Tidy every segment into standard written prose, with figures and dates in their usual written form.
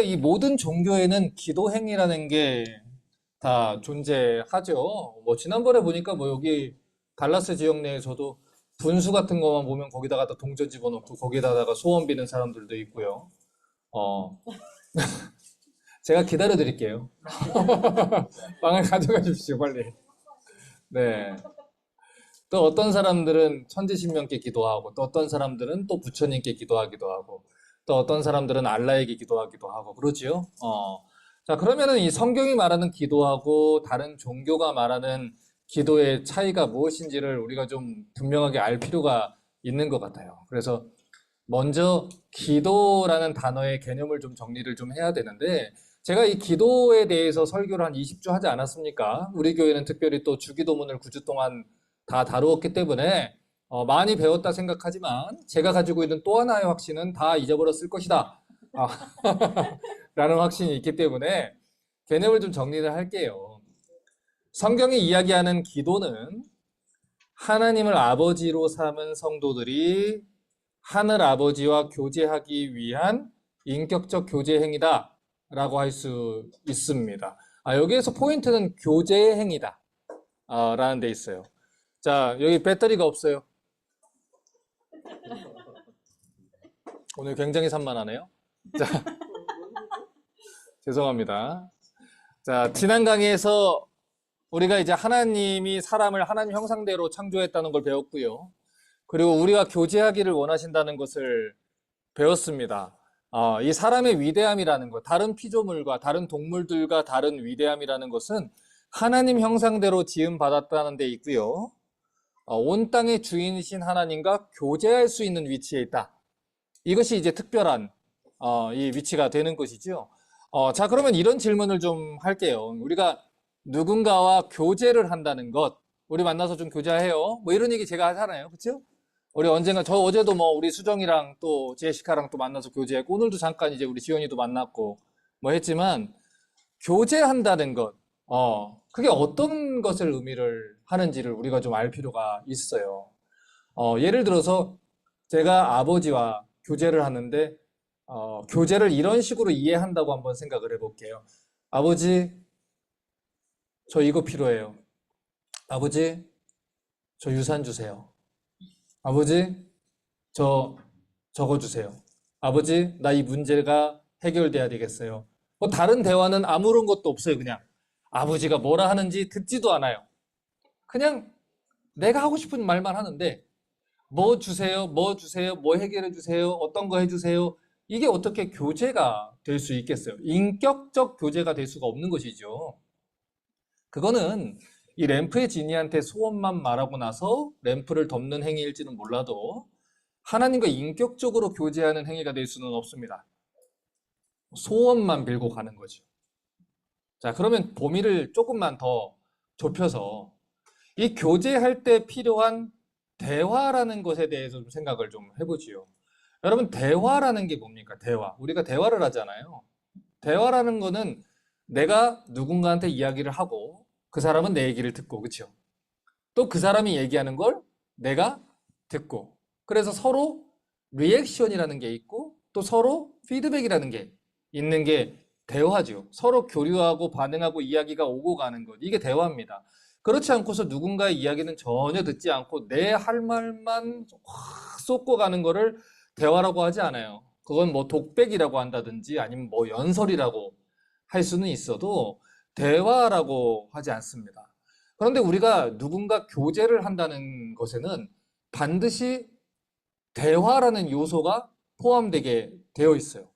원래 이 모든 종교에는 기도 행위라는 게 다 존재하죠. 뭐 지난번에 보니까 뭐 여기 달라스 지역 내에서도 분수 같은 거만 보면 거기다가 다 동전 집어넣고 거기다가 소원 비는 사람들도 있고요. 어, 제가 기다려 드릴게요. 빵을 가져가 주십시오, 빨리. 네. 또 어떤 사람들은 천지신명께 기도하고, 또 어떤 사람들은 또 부처님께 기도하기도 하고, 또 어떤 사람들은 알라에게 기도하기도 하고, 그러지요? 자, 그러면은 이 성경이 말하는 기도하고 다른 종교가 말하는 기도의 차이가 무엇인지를 우리가 좀 분명하게 알 필요가 있는 것 같아요. 그래서 먼저 기도라는 단어의 개념을 좀 정리를 좀 해야 되는데, 제가 이 기도에 대해서 설교를 한 20주 하지 않았습니까? 우리 교회는 특별히 또 주기도문을 9주 동안 다 다루었기 때문에 많이 배웠다 생각하지만 제가 가지고 있는 또 하나의 확신은 다 잊어버렸을 것이다. 라는 확신이 있기 때문에 개념을 좀 정리를 할게요. 성경이 이야기하는 기도는 하나님을 아버지로 삼은 성도들이 하늘 아버지와 교제하기 위한 인격적 교제 행위다 라고 할 수 있습니다. 여기에서 포인트는 교제 행위다 라는 데 있어요. 자, 여기 배터리가 없어요. 오늘 굉장히 산만하네요. 자, 죄송합니다. 자, 지난 강의에서 우리가 이제 하나님이 사람을 하나님 형상대로 창조했다는 걸 배웠고요. 그리고 우리가 교제하기를 원하신다는 것을 배웠습니다. 이 사람의 위대함이라는 것, 다른 피조물과 다른 동물들과 다른 위대함이라는 것은 하나님 형상대로 지음받았다는 데 있고요. 온 땅의 주인이신 하나님과 교제할 수 있는 위치에 있다. 이것이 이제 특별한 이 위치가 되는 것이죠. 자, 그러면 이런 질문을 좀 할게요. 우리가 누군가와 교제를 한다는 것, 우리 만나서 좀 교제해요. 뭐 이런 얘기 제가 하잖아요. 그렇죠? 우리 언젠가 저 어제도 뭐 우리 수정이랑 또 제시카랑 또 만나서 교제했고 오늘도 잠깐 이제 우리 지연이도 만났고 뭐 했지만 교제한다는 것, 그게 어떤 것을 의미를 하는지를 우리가 좀 알 필요가 있어요. 예를 들어서 제가 아버지와 교제를 하는데 교제를 이런 식으로 이해한다고 한번 생각을 해볼게요. 아버지, 저 이거 필요해요. 아버지, 저 유산 주세요. 아버지, 저 적어 주세요. 아버지, 나 이 문제가 해결돼야 되겠어요. 뭐 다른 대화는 아무런 것도 없어요. 그냥 아버지가 뭐라 하는지 듣지도 않아요. 그냥 내가 하고 싶은 말만 하는데 뭐 주세요, 뭐 주세요, 뭐 해결해 주세요, 어떤 거 해주세요. 이게 어떻게 교제가 될 수 있겠어요? 인격적 교제가 될 수가 없는 것이죠. 그거는 이 램프의 지니한테 소원만 말하고 나서 램프를 덮는 행위일지는 몰라도 하나님과 인격적으로 교제하는 행위가 될 수는 없습니다. 소원만 빌고 가는 거죠. 자, 그러면 범위를 조금만 더 좁혀서 이 교제할 때 필요한 대화라는 것에 대해서 좀 생각을 좀 해보지요. 여러분, 대화라는 게 뭡니까? 대화. 우리가 대화를 하잖아요. 대화라는 거는 내가 누군가한테 이야기를 하고 그 사람은 내 얘기를 듣고, 그렇죠? 또 그 사람이 얘기하는 걸 내가 듣고, 그래서 서로 리액션이라는 게 있고 또 서로 피드백이라는 게 있는 게 대화죠. 서로 교류하고 반응하고 이야기가 오고 가는 것. 이게 대화입니다. 그렇지 않고서 누군가의 이야기는 전혀 듣지 않고 내 할 말만 확 쏟고 가는 거를 대화라고 하지 않아요. 그건 뭐 독백이라고 한다든지 아니면 뭐 연설이라고 할 수는 있어도 대화라고 하지 않습니다. 그런데 우리가 누군가 교제를 한다는 것에는 반드시 대화라는 요소가 포함되게 되어 있어요.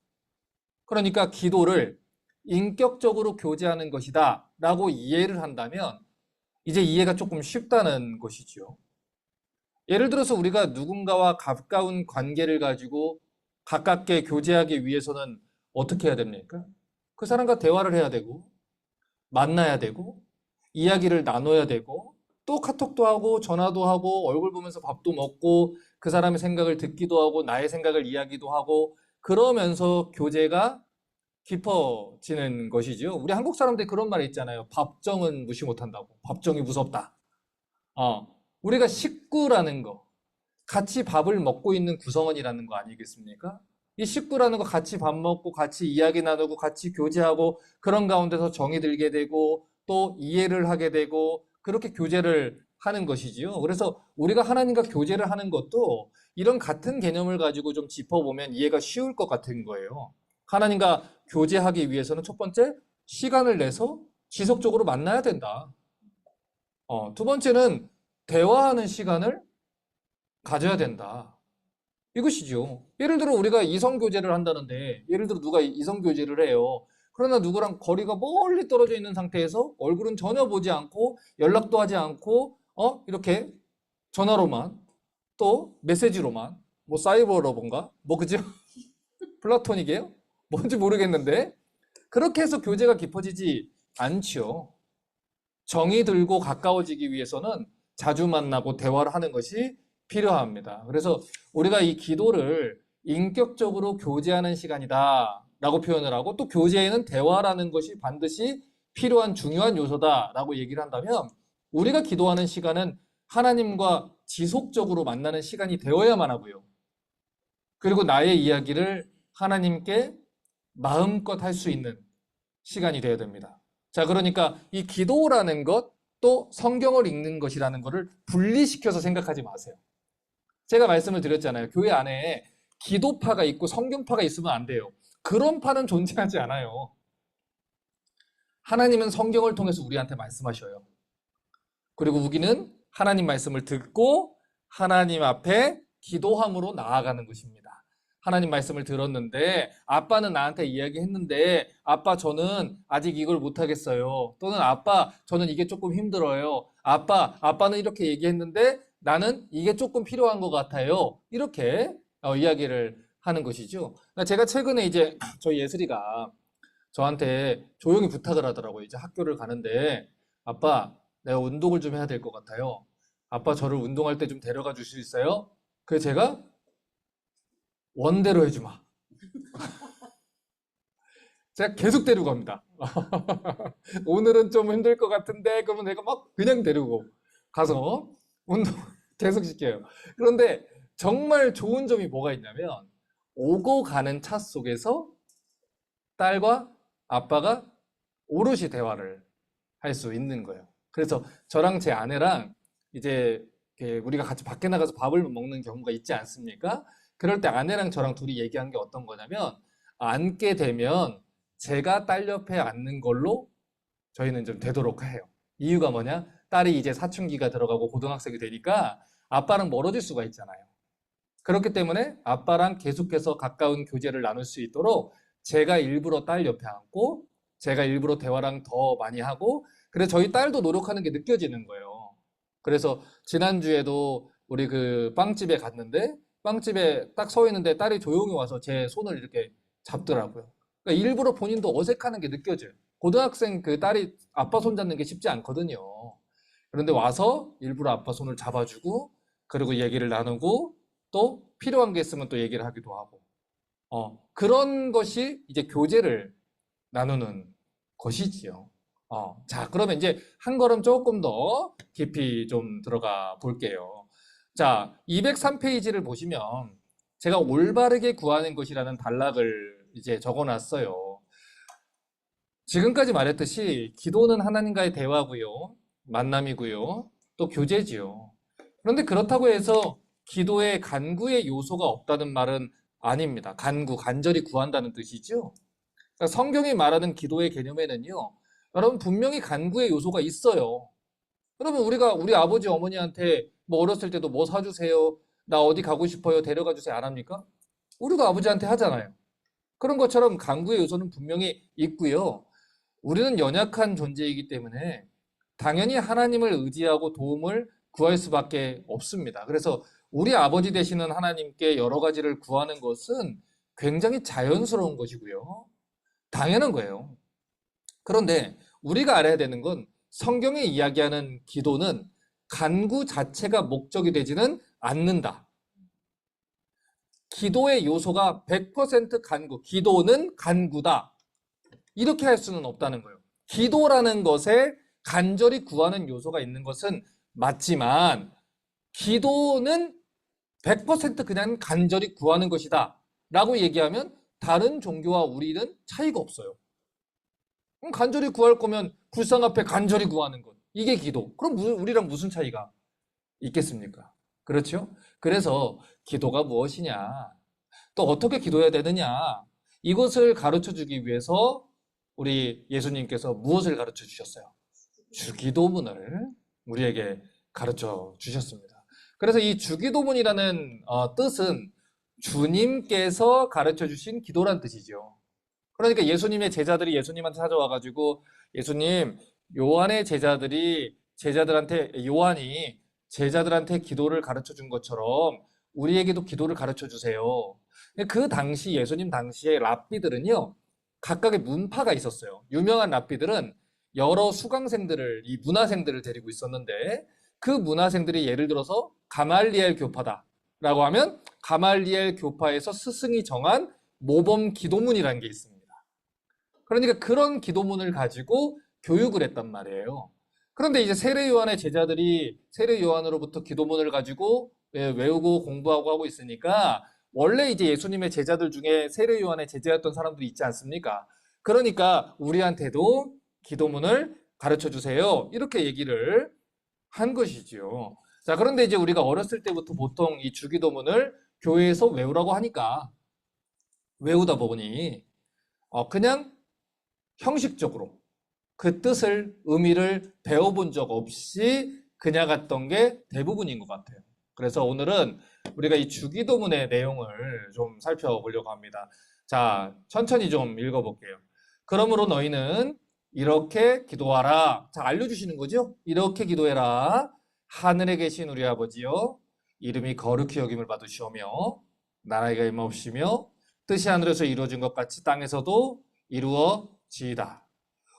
그러니까 기도를 인격적으로 교제하는 것이다 라고 이해를 한다면 이제 이해가 조금 쉽다는 것이죠. 예를 들어서 우리가 누군가와 가까운 관계를 가지고 가깝게 교제하기 위해서는 어떻게 해야 됩니까? 그 사람과 대화를 해야 되고 만나야 되고 이야기를 나눠야 되고 또 카톡도 하고 전화도 하고 얼굴 보면서 밥도 먹고 그 사람의 생각을 듣기도 하고 나의 생각을 이야기도 하고 그러면서 교제가 깊어지는 것이죠. 우리 한국 사람들이 그런 말이 있잖아요. 밥정은 무시 못한다고. 밥정이 무섭다. 우리가 식구라는 거, 같이 밥을 먹고 있는 구성원이라는 거 아니겠습니까? 이 식구라는 거 같이 밥 먹고 같이 이야기 나누고 같이 교제하고 그런 가운데서 정이 들게 되고 또 이해를 하게 되고 그렇게 교제를 하는 것이지요. 그래서 우리가 하나님과 교제를 하는 것도 이런 같은 개념을 가지고 좀 짚어보면 이해가 쉬울 것 같은 거예요. 하나님과 교제하기 위해서는 첫 번째, 시간을 내서 지속적으로 만나야 된다. 두 번째는 대화하는 시간을 가져야 된다. 이것이죠. 예를 들어 우리가 이성교제를 한다는데, 예를 들어 누가 이성교제를 해요. 그러나 누구랑 거리가 멀리 떨어져 있는 상태에서 얼굴은 전혀 보지 않고 연락도 하지 않고 이렇게 전화로만 또 메시지로만 뭐 사이버 러버인가? 뭐 그죠? 플라토닉이에요? 뭔지 모르겠는데 그렇게 해서 교제가 깊어지지 않지요. 정이 들고 가까워지기 위해서는 자주 만나고 대화를 하는 것이 필요합니다. 그래서 우리가 이 기도를 인격적으로 교제하는 시간이다 라고 표현을 하고 또 교제에는 대화라는 것이 반드시 필요한 중요한 요소다라고 얘기를 한다면 우리가 기도하는 시간은 하나님과 지속적으로 만나는 시간이 되어야만 하고요. 그리고 나의 이야기를 하나님께 마음껏 할 수 있는 시간이 되어야 됩니다. 자, 그러니까 이 기도라는 것, 또 성경을 읽는 것이라는 것을 분리시켜서 생각하지 마세요. 제가 말씀을 드렸잖아요. 교회 안에 기도파가 있고 성경파가 있으면 안 돼요. 그런 파는 존재하지 않아요. 하나님은 성경을 통해서 우리한테 말씀하셔요. 그리고 우리는 하나님 말씀을 듣고 하나님 앞에 기도함으로 나아가는 것입니다. 하나님 말씀을 들었는데 아빠는 나한테 이야기했는데 아빠 저는 아직 이걸 못하겠어요. 또는 아빠 저는 이게 조금 힘들어요. 아빠는 이렇게 얘기했는데 나는 이게 조금 필요한 것 같아요. 이렇게 이야기를 하는 것이죠. 제가 최근에 이제 저희 예슬이가 저한테 조용히 부탁을 하더라고요. 이제 학교를 가는데 아빠 내가 운동을 좀 해야 될 것 같아요. 아빠 저를 운동할 때 좀 데려가 줄 수 있어요? 그래서 제가 원대로 해주마. 제가 계속 데리고 갑니다. 오늘은 좀 힘들 것 같은데 그러면 내가 막 그냥 데리고 가서 운동 계속 시켜요. 그런데 정말 좋은 점이 뭐가 있냐면 오고 가는 차 속에서 딸과 아빠가 오롯이 대화를 할 수 있는 거예요. 그래서 저랑 제 아내랑 이제 우리가 같이 밖에 나가서 밥을 먹는 경우가 있지 않습니까? 그럴 때 아내랑 저랑 둘이 얘기한 게 어떤 거냐면 앉게 되면 제가 딸 옆에 앉는 걸로 저희는 좀 되도록 해요. 이유가 뭐냐? 딸이 이제 사춘기가 들어가고 고등학생이 되니까 아빠랑 멀어질 수가 있잖아요. 그렇기 때문에 아빠랑 계속해서 가까운 교제를 나눌 수 있도록 제가 일부러 딸 옆에 앉고 제가 일부러 대화랑 더 많이 하고 그래서 저희 딸도 노력하는 게 느껴지는 거예요. 그래서 지난주에도 우리 그 빵집에 갔는데 빵집에 딱 서 있는데 딸이 조용히 와서 제 손을 이렇게 잡더라고요. 그러니까 일부러 본인도 어색하는 게 느껴져요. 고등학생 그 딸이 아빠 손 잡는 게 쉽지 않거든요. 그런데 와서 일부러 아빠 손을 잡아주고 그리고 얘기를 나누고 또 필요한 게 있으면 또 얘기를 하기도 하고 그런 것이 이제 교제를 나누는 것이지요. 자, 그러면 이제 한 걸음 조금 더 깊이 좀 들어가 볼게요. 자, 203페이지를 보시면 제가 올바르게 구하는 것이라는 단락을 이제 적어 놨어요. 지금까지 말했듯이 기도는 하나님과의 대화고요. 만남이고요. 또 교제지요. 그런데 그렇다고 해서 기도에 간구의 요소가 없다는 말은 아닙니다. 간절히 구한다는 뜻이죠. 그러니까 성경이 말하는 기도의 개념에는요, 여러분 분명히 간구의 요소가 있어요. 그러면 우리가 우리 아버지 어머니한테 뭐 어렸을 때도 뭐 사주세요, 나 어디 가고 싶어요, 데려가 주세요 안 합니까? 우리가 아버지한테 하잖아요. 그런 것처럼 간구의 요소는 분명히 있고요. 우리는 연약한 존재이기 때문에 당연히 하나님을 의지하고 도움을 구할 수밖에 없습니다. 그래서 우리 아버지 되시는 하나님께 여러 가지를 구하는 것은 굉장히 자연스러운 것이고요. 당연한 거예요. 그런데 우리가 알아야 되는 건 성경이 이야기하는 기도는 간구 자체가 목적이 되지는 않는다. 기도의 요소가 100% 간구, 기도는 간구다. 이렇게 할 수는 없다는 거예요. 기도라는 것에 간절히 구하는 요소가 있는 것은 맞지만 기도는 100% 그냥 간절히 구하는 것이다 라고 얘기하면 다른 종교와 우리는 차이가 없어요. 그럼 간절히 구할 거면 불상 앞에 간절히 구하는 것. 이게 기도. 그럼 우리랑 무슨 차이가 있겠습니까? 그렇죠? 그래서 기도가 무엇이냐? 또 어떻게 기도해야 되느냐? 이것을 가르쳐 주기 위해서 우리 예수님께서 무엇을 가르쳐 주셨어요? 주기도문을 우리에게 가르쳐 주셨습니다. 그래서 이 주기도문이라는 뜻은 주님께서 가르쳐 주신 기도란 뜻이죠. 그러니까 예수님의 제자들이 예수님한테 찾아와가지고 예수님, 요한이 제자들한테 기도를 가르쳐 준 것처럼 우리에게도 기도를 가르쳐 주세요. 그 당시 예수님 당시에 랍비들은요, 각각의 문파가 있었어요. 유명한 랍비들은 여러 수강생들을, 이 문화생들을 데리고 있었는데 그 문화생들이 예를 들어서 가말리엘 교파다라고 하면 가말리엘 교파에서 스승이 정한 모범 기도문이라는 게 있습니다. 그러니까 그런 기도문을 가지고 교육을 했단 말이에요. 그런데 이제 세례 요한의 제자들이 세례 요한으로부터 기도문을 가지고 외우고 공부하고 하고 있으니까 원래 이제 예수님의 제자들 중에 세례 요한의 제자였던 사람들이 있지 않습니까? 그러니까 우리한테도 기도문을 가르쳐 주세요. 이렇게 얘기를 한 것이지요. 자, 그런데 이제 우리가 어렸을 때부터 보통 이 주기도문을 교회에서 외우라고 하니까 외우다 보니 그냥 형식적으로 그 뜻을, 의미를 배워본 적 없이 그냥 갔던 게 대부분인 것 같아요. 그래서 오늘은 우리가 이 주기도문의 내용을 좀 살펴보려고 합니다. 자, 천천히 좀 읽어볼게요. 그러므로 너희는 이렇게 기도하라. 자, 알려주시는 거죠? 이렇게 기도해라. 하늘에 계신 우리 아버지여, 이름이 거룩히 여김을 받으시오며 나라가 임하옵시며 뜻이 하늘에서 이루어진 것 같이 땅에서도 이루어지이다.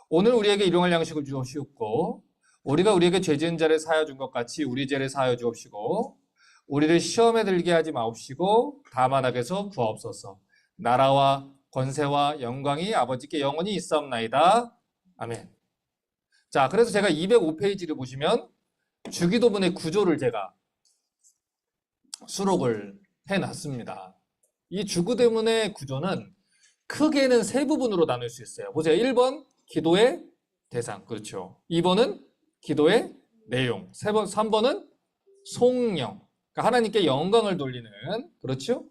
오늘 우리에게 일용할 양식을 주옵시고 우리가 우리에게 죄 지은 자를 사하여 준 것 같이 우리 죄를 사하여 주옵시고 우리를 시험에 들게 하지 마옵시고 다만 악에서 구하옵소서. 나라와 권세와 영광이 아버지께 영원히 있사옵나이다. 아멘. 자, 그래서 제가 205페이지를 보시면 주기도문의 구조를 제가 수록을 해놨습니다. 이 주기도문의 구조는 크게는 세 부분으로 나눌 수 있어요. 보세요. 1번 기도의 대상, 그렇죠. 2번은 기도의 내용, 3번은 송영, 그러니까 하나님께 영광을 돌리는, 그렇죠.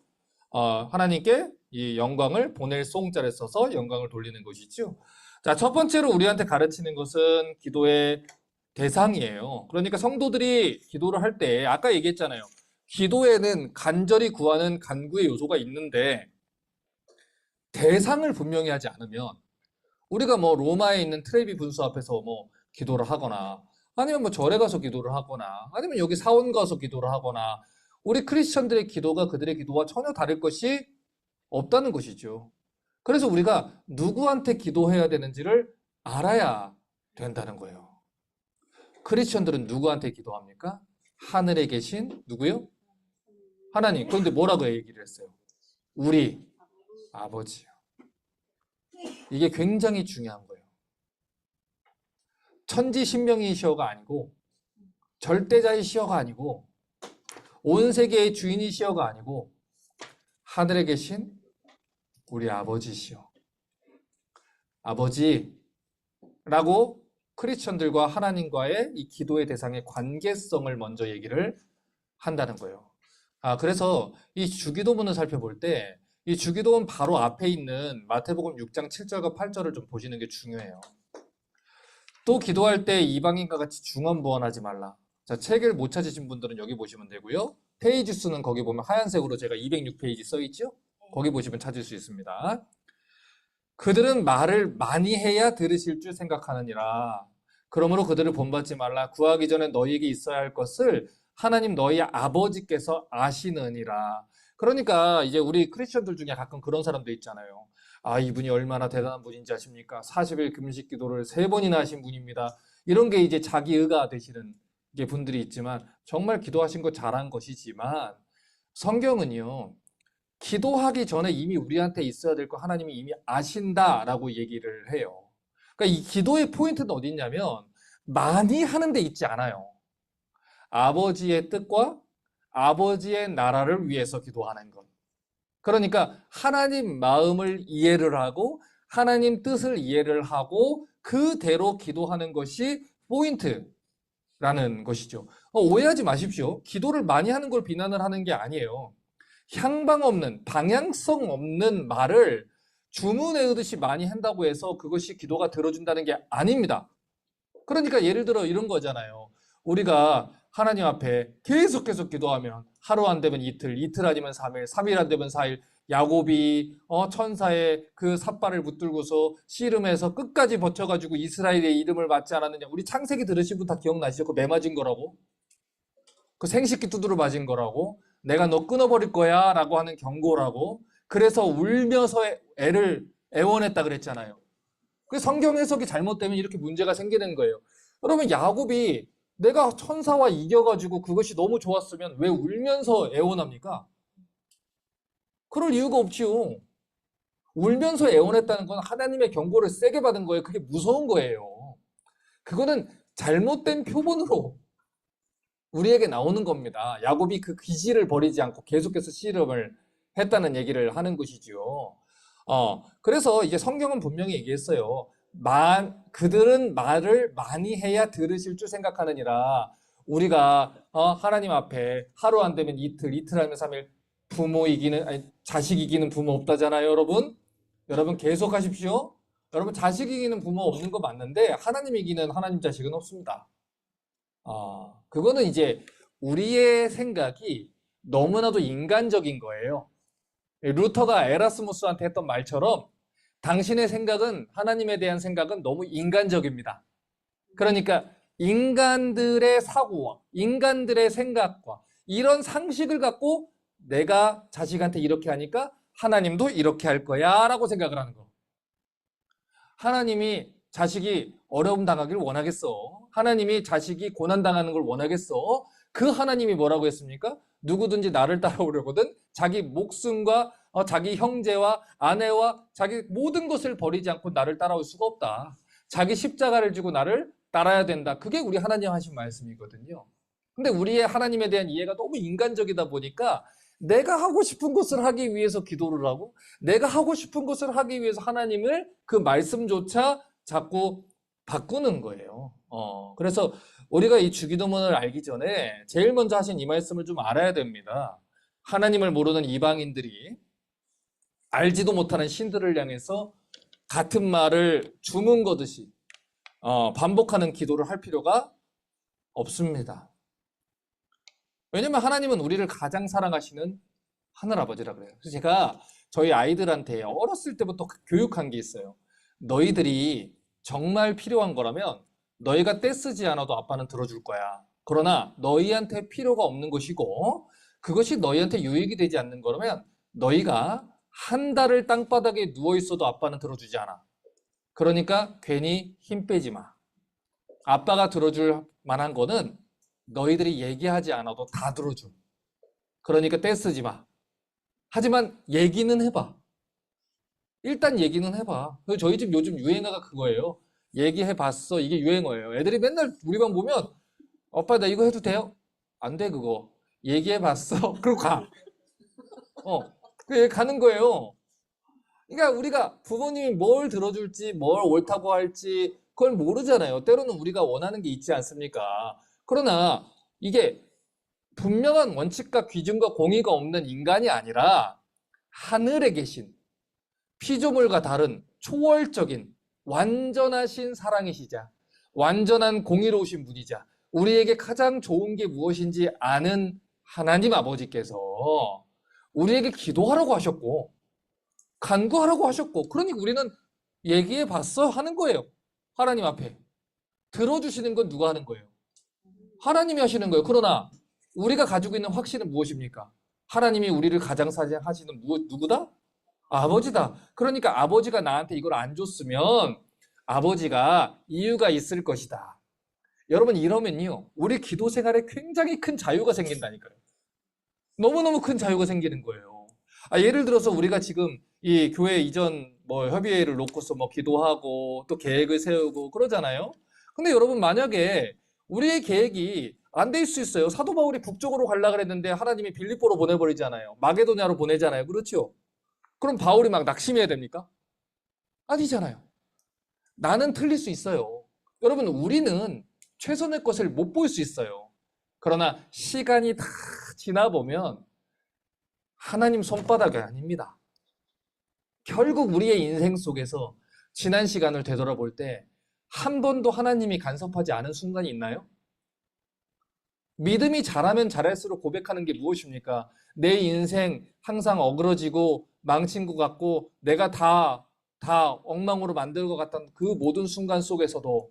하나님께 이 영광을 보낼 송자를 써서 영광을 돌리는 것이죠. 자, 첫 번째로 우리한테 가르치는 것은 기도의 대상이에요. 그러니까 성도들이 기도를 할 때 아까 얘기했잖아요. 기도에는 간절히 구하는 간구의 요소가 있는데 대상을 분명히 하지 않으면 우리가 뭐 로마에 있는 트레비 분수 앞에서 뭐 기도를 하거나 아니면 뭐 절에 가서 기도를 하거나 아니면 여기 사원 가서 기도를 하거나 우리 크리스천들의 기도가 그들의 기도와 전혀 다를 것이 없다는 것이죠. 그래서 우리가 누구한테 기도해야 되는지를 알아야 된다는 거예요. 크리스천들은 누구한테 기도합니까? 하늘에 계신 누구요? 하나님. 그런데 뭐라고 얘기를 했어요? 우리 아버지요. 이게 굉장히 중요한 거예요. 천지신명이시여가 아니고 절대자이시여가 아니고 온 세계의 주인이시여가 아니고 하늘에 계신 우리 아버지시여. 아버지라고 크리스천들과 하나님과의 이 기도의 대상의 관계성을 먼저 얘기를 한다는 거예요. 그래서 이 주기도문을 살펴볼 때 이 주기도문 바로 앞에 있는 마태복음 6장 7절과 8절을 좀 보시는 게 중요해요. 또 기도할 때 이방인과 같이 중언부언하지 말라. 자, 책을 못 찾으신 분들은 여기 보시면 되고요. 페이지 수는 거기 보면 하얀색으로 제가 206페이지 써 있죠? 거기 보시면 찾을 수 있습니다. 그들은 말을 많이 해야 들으실 줄 생각하느니라. 그러므로 그들을 본받지 말라. 구하기 전에 너희에게 있어야 할 것을 하나님 너희 아버지께서 아시느니라. 그러니까 이제 우리 크리스천들 중에 가끔 그런 사람도 있잖아요. 이분이 얼마나 대단한 분인지 아십니까? 40일 금식 기도를 3번이나 하신 분입니다. 이런 게 이제 자기 의가 되시는 분들이 있지만 정말 기도하신 거 잘한 것이지만 성경은요. 기도하기 전에 이미 우리한테 있어야 될 거 하나님이 이미 아신다라고 얘기를 해요. 그러니까 이 기도의 포인트는 어디 있냐면 많이 하는 데 있지 않아요. 아버지의 뜻과 아버지의 나라를 위해서 기도하는 것. 그러니까 하나님 마음을 이해를 하고 하나님 뜻을 이해를 하고 그대로 기도하는 것이 포인트라는 것이죠. 오해하지 마십시오. 기도를 많이 하는 걸 비난을 하는 게 아니에요. 향방 없는, 방향성 없는 말을 주문 외우듯이 많이 한다고 해서 그것이 기도가 들어준다는 게 아닙니다. 그러니까 예를 들어 이런 거잖아요. 우리가 하나님 앞에 계속 기도하면 하루 안 되면 이틀, 이틀 아니면 3일, 3일 안 되면 4일, 야곱이 천사의 그 삿발을 붙들고서 씨름해서 끝까지 버텨가지고 이스라엘의 이름을 받지 않았느냐. 우리 창세기 들으신 분 다 기억나시죠? 그 매 맞은 거라고. 그 생식기 두드러 맞은 거라고. 내가 너 끊어버릴 거야 라고 하는 경고라고. 그래서 울면서 애를 애원했다 그랬잖아요. 그 성경 해석이 잘못되면 이렇게 문제가 생기는 거예요. 여러분, 야곱이 내가 천사와 이겨가지고 그것이 너무 좋았으면 왜 울면서 애원합니까? 그럴 이유가 없지요. 울면서 애원했다는 건 하나님의 경고를 세게 받은 거예요. 그게 무서운 거예요. 그거는 잘못된 표본으로 우리에게 나오는 겁니다. 야곱이 그 기질을 버리지 않고 계속해서 씨름을 했다는 얘기를 하는 것이지요. 그래서 이게 성경은 분명히 얘기했어요. 그들은 말을 많이 해야 들으실 줄 생각하느니라. 우리가 하나님 앞에 하루 안 되면 이틀, 이틀 하면 3일, 자식 이기는 부모 없다잖아요, 여러분. 여러분 계속 하십시오. 여러분 자식 이기는 부모 없는 거 맞는데 하나님 이기는 하나님 자식은 없습니다. 그거는 이제 우리의 생각이 너무나도 인간적인 거예요. 루터가 에라스무스한테 했던 말처럼 당신의 생각은, 하나님에 대한 생각은 너무 인간적입니다. 그러니까 인간들의 사고와 인간들의 생각과 이런 상식을 갖고 내가 자식한테 이렇게 하니까 하나님도 이렇게 할 거야 라고 생각을 하는 거. 하나님이 자식이 어려움 당하기를 원하겠어? 하나님이 자식이 고난 당하는 걸 원하겠어? 그 하나님이 뭐라고 했습니까? 누구든지 나를 따라오려거든 자기 목숨과 자기 형제와 아내와 자기 모든 것을 버리지 않고 나를 따라올 수가 없다. 자기 십자가를 지고 나를 따라야 된다. 그게 우리 하나님 하신 말씀이거든요. 근데 우리의 하나님에 대한 이해가 너무 인간적이다 보니까 내가 하고 싶은 것을 하기 위해서 기도를 하고 내가 하고 싶은 것을 하기 위해서 하나님을 그 말씀조차 자꾸 바꾸는 거예요. 그래서 우리가 이 주기도문을 알기 전에 제일 먼저 하신 이 말씀을 좀 알아야 됩니다. 하나님을 모르는 이방인들이 알지도 못하는 신들을 향해서 같은 말을 주문 거듯이 반복하는 기도를 할 필요가 없습니다. 왜냐면 하나님은 우리를 가장 사랑하시는 하늘아버지라 그래요. 그래서 제가 저희 아이들한테 어렸을 때부터 교육한 게 있어요. 너희들이 정말 필요한 거라면 너희가 떼쓰지 않아도 아빠는 들어줄 거야. 그러나 너희한테 필요가 없는 것이고 그것이 너희한테 유익이 되지 않는 거라면 너희가 한 달을 땅바닥에 누워 있어도 아빠는 들어주지 않아. 그러니까 괜히 힘 빼지 마. 아빠가 들어줄 만한 거는 너희들이 얘기하지 않아도 다 들어줘. 그러니까 떼쓰지 마. 하지만 얘기는 해봐. 일단 얘기는 해봐. 저희 집 요즘 유행어가 그거예요. 얘기해봤어. 이게 유행어예요. 애들이 맨날 우리 방 보면 오빠 나 이거 해도 돼요? 안 돼 그거. 얘기해봤어. 그러고 가. 그 가는 거예요. 그러니까 우리가 부모님이 뭘 들어줄지 뭘 옳다고 할지 그걸 모르잖아요. 때로는 우리가 원하는 게 있지 않습니까? 그러나 이게 분명한 원칙과 기준과 공의가 없는 인간이 아니라 하늘에 계신 피조물과 다른 초월적인 완전하신 사랑이시자 완전한 공의로우신 분이자 우리에게 가장 좋은 게 무엇인지 아는 하나님 아버지께서 우리에게 기도하라고 하셨고 간구하라고 하셨고 그러니 우리는 얘기해 봤어 하는 거예요. 하나님 앞에 들어주시는 건 누가 하는 거예요? 하나님이 하시는 거예요. 그러나 우리가 가지고 있는 확신은 무엇입니까? 하나님이 우리를 가장 사랑하시는 누구다? 아버지다. 그러니까 아버지가 나한테 이걸 안 줬으면 아버지가 이유가 있을 것이다. 여러분 이러면요 우리 기도 생활에 굉장히 큰 자유가 생긴다니까요. 너무너무 큰 자유가 생기는 거예요. 예를 들어서 우리가 지금 이 교회 이전 협의회를 놓고서 기도하고 또 계획을 세우고 그러잖아요. 근데 여러분 만약에 우리의 계획이 안 될 수 있어요. 사도 바울이 북쪽으로 가려고 그랬는데 하나님이 빌립보로 보내버리잖아요. 마게도냐로 보내잖아요. 그렇죠? 그럼 바울이 막 낙심해야 됩니까? 아니잖아요. 나는 틀릴 수 있어요. 여러분, 우리는 최선의 것을 못 볼 수 있어요. 그러나 시간이 다 지나보면 하나님 손바닥이 아닙니다. 결국 우리의 인생 속에서 지난 시간을 되돌아볼 때 한 번도 하나님이 간섭하지 않은 순간이 있나요? 믿음이 자라면 자랄수록 고백하는 게 무엇입니까? 내 인생 항상 어그러지고 망친 것 같고 내가 다 엉망으로 만들 것 같던 그 모든 순간 속에서도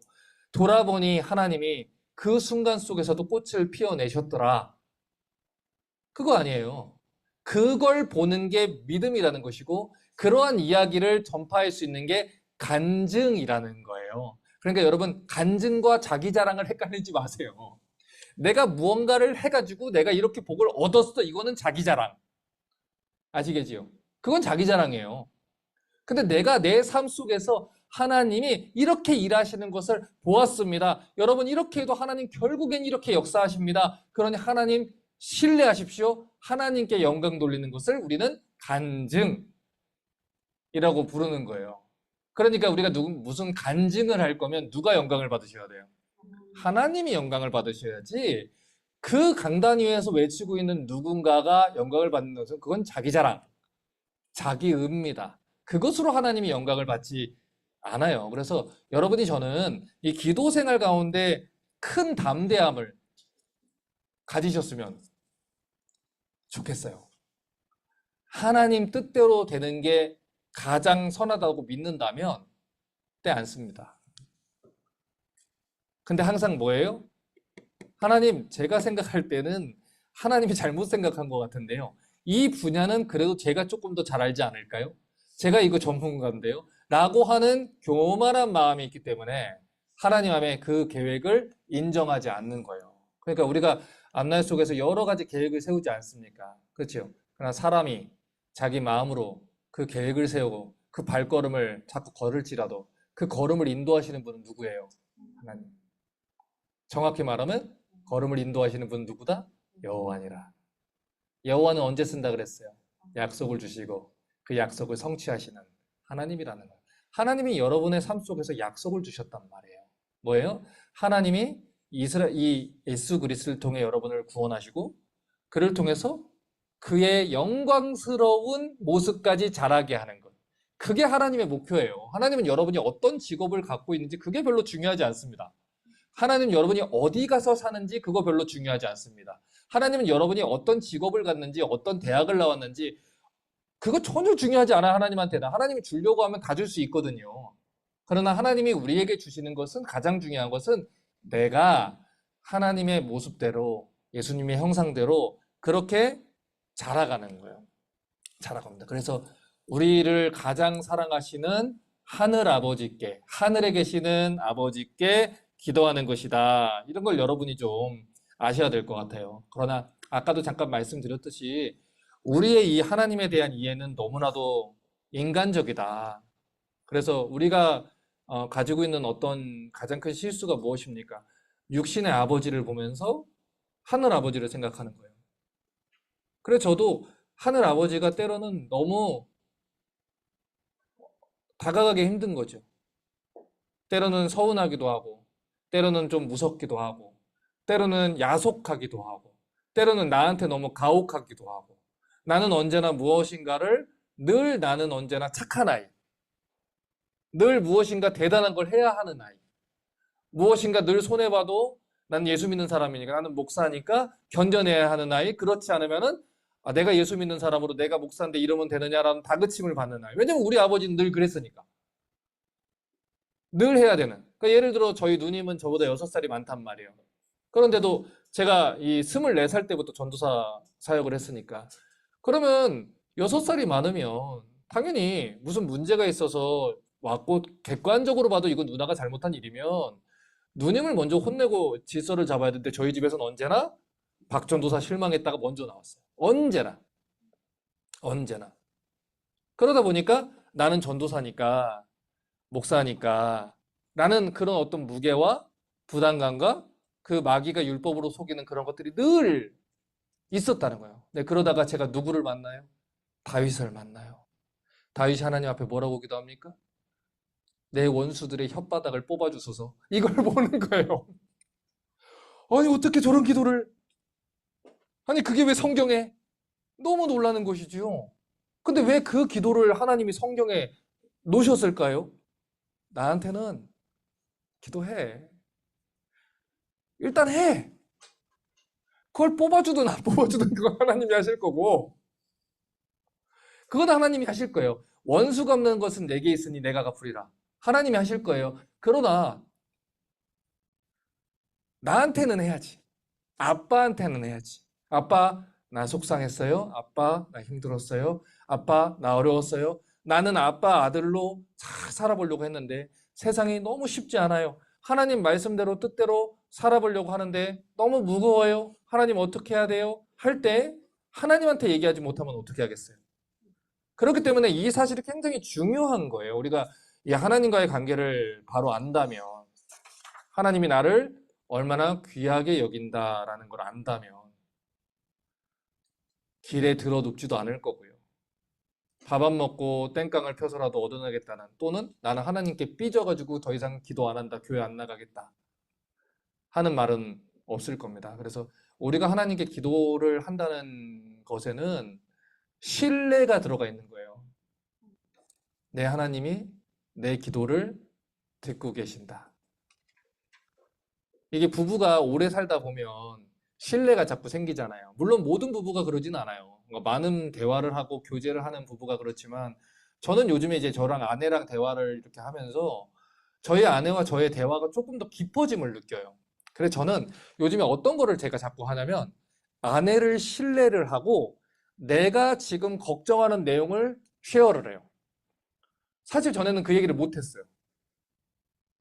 돌아보니 하나님이 그 순간 속에서도 꽃을 피워내셨더라. 그거 아니에요. 그걸 보는 게 믿음이라는 것이고 그러한 이야기를 전파할 수 있는 게 간증이라는 거예요. 그러니까 여러분, 간증과 자기 자랑을 헷갈리지 마세요. 내가 무언가를 해가지고 내가 이렇게 복을 얻었어. 이거는 자기 자랑. 아시겠지요? 그건 자기 자랑이에요. 근데 내가 내 삶 속에서 하나님이 이렇게 일하시는 것을 보았습니다. 여러분, 이렇게 해도 하나님 결국엔 이렇게 역사하십니다. 그러니 하나님 신뢰하십시오. 하나님께 영광 돌리는 것을 우리는 간증이라고 부르는 거예요. 그러니까 우리가 무슨 간증을 할 거면 누가 영광을 받으셔야 돼요? 하나님이 영광을 받으셔야지. 그 강단 위에서 외치고 있는 누군가가 영광을 받는 것은 그건 자기 자랑, 자기 의입니다. 그것으로 하나님이 영광을 받지 않아요. 그래서 여러분이 저는 이 기도 생활 가운데 큰 담대함을 가지셨으면 좋겠어요. 하나님 뜻대로 되는 게 가장 선하다고 믿는다면 때 안 씁니다. 근데 항상 뭐예요? 하나님, 제가 생각할 때는 하나님이 잘못 생각한 것 같은데요. 이 분야는 그래도 제가 조금 더 잘 알지 않을까요? 제가 이거 전문가인데요. 라고 하는 교만한 마음이 있기 때문에 하나님 앞에 그 계획을 인정하지 않는 거예요. 그러니까 우리가 앞날 속에서 여러 가지 계획을 세우지 않습니까? 그렇죠? 그러나 사람이 자기 마음으로 그 계획을 세우고 그 발걸음을 자꾸 걸을지라도 그 걸음을 인도하시는 분은 누구예요? 하나님. 정확히 말하면 걸음을 인도하시는 분은 누구다? 여호와니라. 여호와는 언제 쓴다 그랬어요? 약속을 주시고 그 약속을 성취하시는 하나님이라는 거예요. 하나님이 여러분의 삶 속에서 약속을 주셨단 말이에요. 뭐예요? 하나님이 이 예수 그리스도를 통해 여러분을 구원하시고 그를 통해서 그의 영광스러운 모습까지 자라게 하는 것. 그게 하나님의 목표예요. 하나님은 여러분이 어떤 직업을 갖고 있는지 그게 별로 중요하지 않습니다. 하나님은 여러분이 어디 가서 사는지 그거 별로 중요하지 않습니다. 하나님은 여러분이 어떤 직업을 갖는지 어떤 대학을 나왔는지 그거 전혀 중요하지 않아요. 하나님한테는. 하나님이 주려고 하면 다 줄 수 있거든요. 그러나 하나님이 우리에게 주시는 것은 가장 중요한 것은 내가 하나님의 모습대로 예수님의 형상대로 그렇게 자라가는 거예요. 자라갑니다. 그래서 우리를 가장 사랑하시는 하늘 아버지께, 하늘에 계시는 아버지께 기도하는 것이다. 이런 걸 여러분이 좀 아셔야 될 것 같아요. 그러나 아까도 잠깐 말씀드렸듯이 우리의 이 하나님에 대한 이해는 너무나도 인간적이다. 그래서 우리가 가지고 있는 어떤 가장 큰 실수가 무엇입니까? 육신의 아버지를 보면서 하늘 아버지를 생각하는 거예요. 그래서 저도 하늘 아버지가 때로는 너무 다가가기 힘든 거죠. 때로는 서운하기도 하고, 때로는 좀 무섭기도 하고, 때로는 야속하기도 하고, 때로는 나한테 너무 가혹하기도 하고, 나는 언제나 무엇인가를 늘 나는 언제나 착한 아이, 늘 무엇인가 대단한 걸 해야 하는 아이, 무엇인가 늘 손해봐도 난 예수 믿는 사람이니까, 나는 목사니까 견뎌내야 하는 아이, 그렇지 않으면은 내가 예수 믿는 사람으로 내가 목사인데 이러면 되느냐라는 다그침을 받는 아이. 왜냐면 우리 아버지는 늘 그랬으니까. 늘 해야 되는. 그러니까 예를 들어 저희 누님은 저보다 6살이 많단 말이에요. 그런데도 제가 이 24살 때부터 전도사 사역을 했으니까. 그러면 6살이 많으면 당연히 무슨 문제가 있어서 왔고 객관적으로 봐도 이건 누나가 잘못한 일이면 누님을 먼저 혼내고 질서를 잡아야 되는데 저희 집에서는 언제나 박 전도사 실망했다가 먼저 나왔어요. 언제나. 언제나. 그러다 보니까 나는 전도사니까 목사니까 라는 그런 어떤 무게와 부담감과 그 마귀가 율법으로 속이는 그런 것들이 늘 있었다는 거예요. 네, 그러다가 제가 누구를 만나요? 다윗을 만나요. 다윗이 하나님 앞에 뭐라고 기도합니까? 내 원수들의 혓바닥을 뽑아주소서. 이걸 보는 거예요. 아니, 어떻게 저런 기도를. 아니, 그게 왜 성경에? 너무 놀라는 것이지요. 근데 왜 그 기도를 하나님이 성경에 놓으셨을까요? 나한테는 기도해. 일단 해. 그걸 뽑아주든 안 뽑아주든 그건 하나님이 하실 거고, 그건 하나님이 하실 거예요. 원수가 없는 것은 내게 있으니 내가 갚으리라. 하나님이 하실 거예요. 그러나 나한테는 해야지. 아빠한테는 해야지. 아빠, 나 속상했어요. 아빠, 나 힘들었어요. 아빠, 나 어려웠어요. 나는 아빠 아들로 잘 살아보려고 했는데 세상이 너무 쉽지 않아요. 하나님 말씀대로 뜻대로 살아보려고 하는데 너무 무거워요. 하나님 어떻게 해야 돼요? 할 때 하나님한테 얘기하지 못하면 어떻게 하겠어요? 그렇기 때문에 이 사실이 굉장히 중요한 거예요. 우리가 이 하나님과의 관계를 바로 안다면, 하나님이 나를 얼마나 귀하게 여긴다라는 걸 안다면 길에 들어 눕지도 않을 거고요. 밥 안 먹고 땡깡을 펴서라도 얻어내겠다는, 또는 나는 하나님께 삐져가지고 더 이상 기도 안 한다, 교회 안 나가겠다 하는 말은 없을 겁니다. 그래서 우리가 하나님께 기도를 한다는 것에는 신뢰가 들어가 있는 거예요. 내 하나님이 내 기도를 듣고 계신다. 이게 부부가 오래 살다 보면 신뢰가 자꾸 생기잖아요. 물론 모든 부부가 그러진 않아요. 많은 대화를 하고 교제를 하는 부부가 그렇지만, 저는 요즘에 이제 저랑 아내랑 대화를 이렇게 하면서 저희 아내와 저의 대화가 조금 더 깊어짐을 느껴요. 그래서 저는 요즘에 어떤 거를 제가 자꾸 하냐면, 아내를 신뢰를 하고 내가 지금 걱정하는 내용을 쉐어를 해요. 사실 전에는 그 얘기를 못 했어요.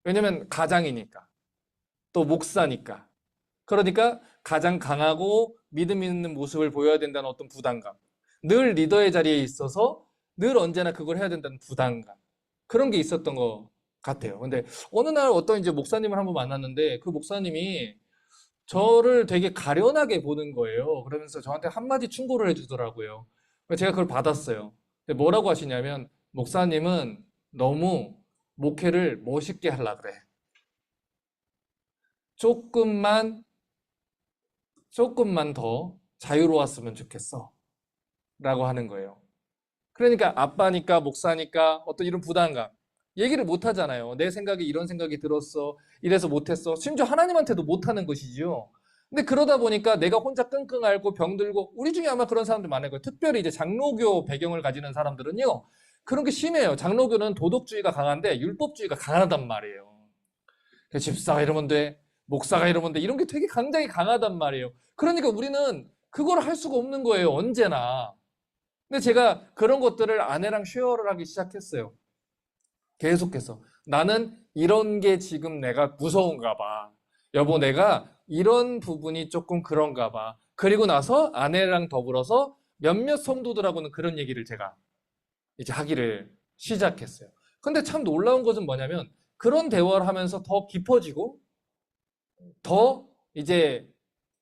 왜냐면 가장이니까, 또 목사니까. 그러니까 가장 강하고 믿음 있는 모습을 보여야 된다는 어떤 부담감. 늘 리더의 자리에 있어서 늘 언제나 그걸 해야 된다는 부담감. 그런 게 있었던 것 같아요. 근데 어느 날 어떤 이제 목사님을 한번 만났는데, 그 목사님이 저를 되게 가련하게 보는 거예요. 그러면서 저한테 한마디 충고를 해주더라고요. 제가 그걸 받았어요. 근데 뭐라고 하시냐면, 목사님은 너무 목회를 멋있게 하려 그래. 조금만 더 자유로웠으면 좋겠어. 라고 하는 거예요. 그러니까 아빠니까 목사니까 어떤 이런 부담감. 얘기를 못 하잖아요. 내 생각에 이런 생각이 들었어. 이래서 못했어. 심지어 하나님한테도 못하는 것이지요. 근데 그러다 보니까 내가 혼자 끙끙 앓고 병들고, 우리 중에 아마 그런 사람들 많을 거예요. 특별히 이제 장로교 배경을 가지는 사람들은요, 그런 게 심해요. 장로교는 도덕주의가 강한데 율법주의가 강하단 말이에요. 집사가 이러면 돼. 목사가 이러면 돼. 이런 게 되게 굉장히 강하단 말이에요. 그러니까 우리는 그걸 할 수가 없는 거예요. 언제나. 근데 제가 그런 것들을 아내랑 쉐어를 하기 시작했어요. 계속해서. 나는 이런 게 지금 내가 무서운가 봐. 여보, 내가 이런 부분이 조금 그런가 봐. 그리고 나서 아내랑 더불어서 몇몇 성도들하고는 그런 얘기를 제가 이제 하기를 시작했어요. 근데 참 놀라운 것은 뭐냐면, 그런 대화를 하면서 더 깊어지고 더 이제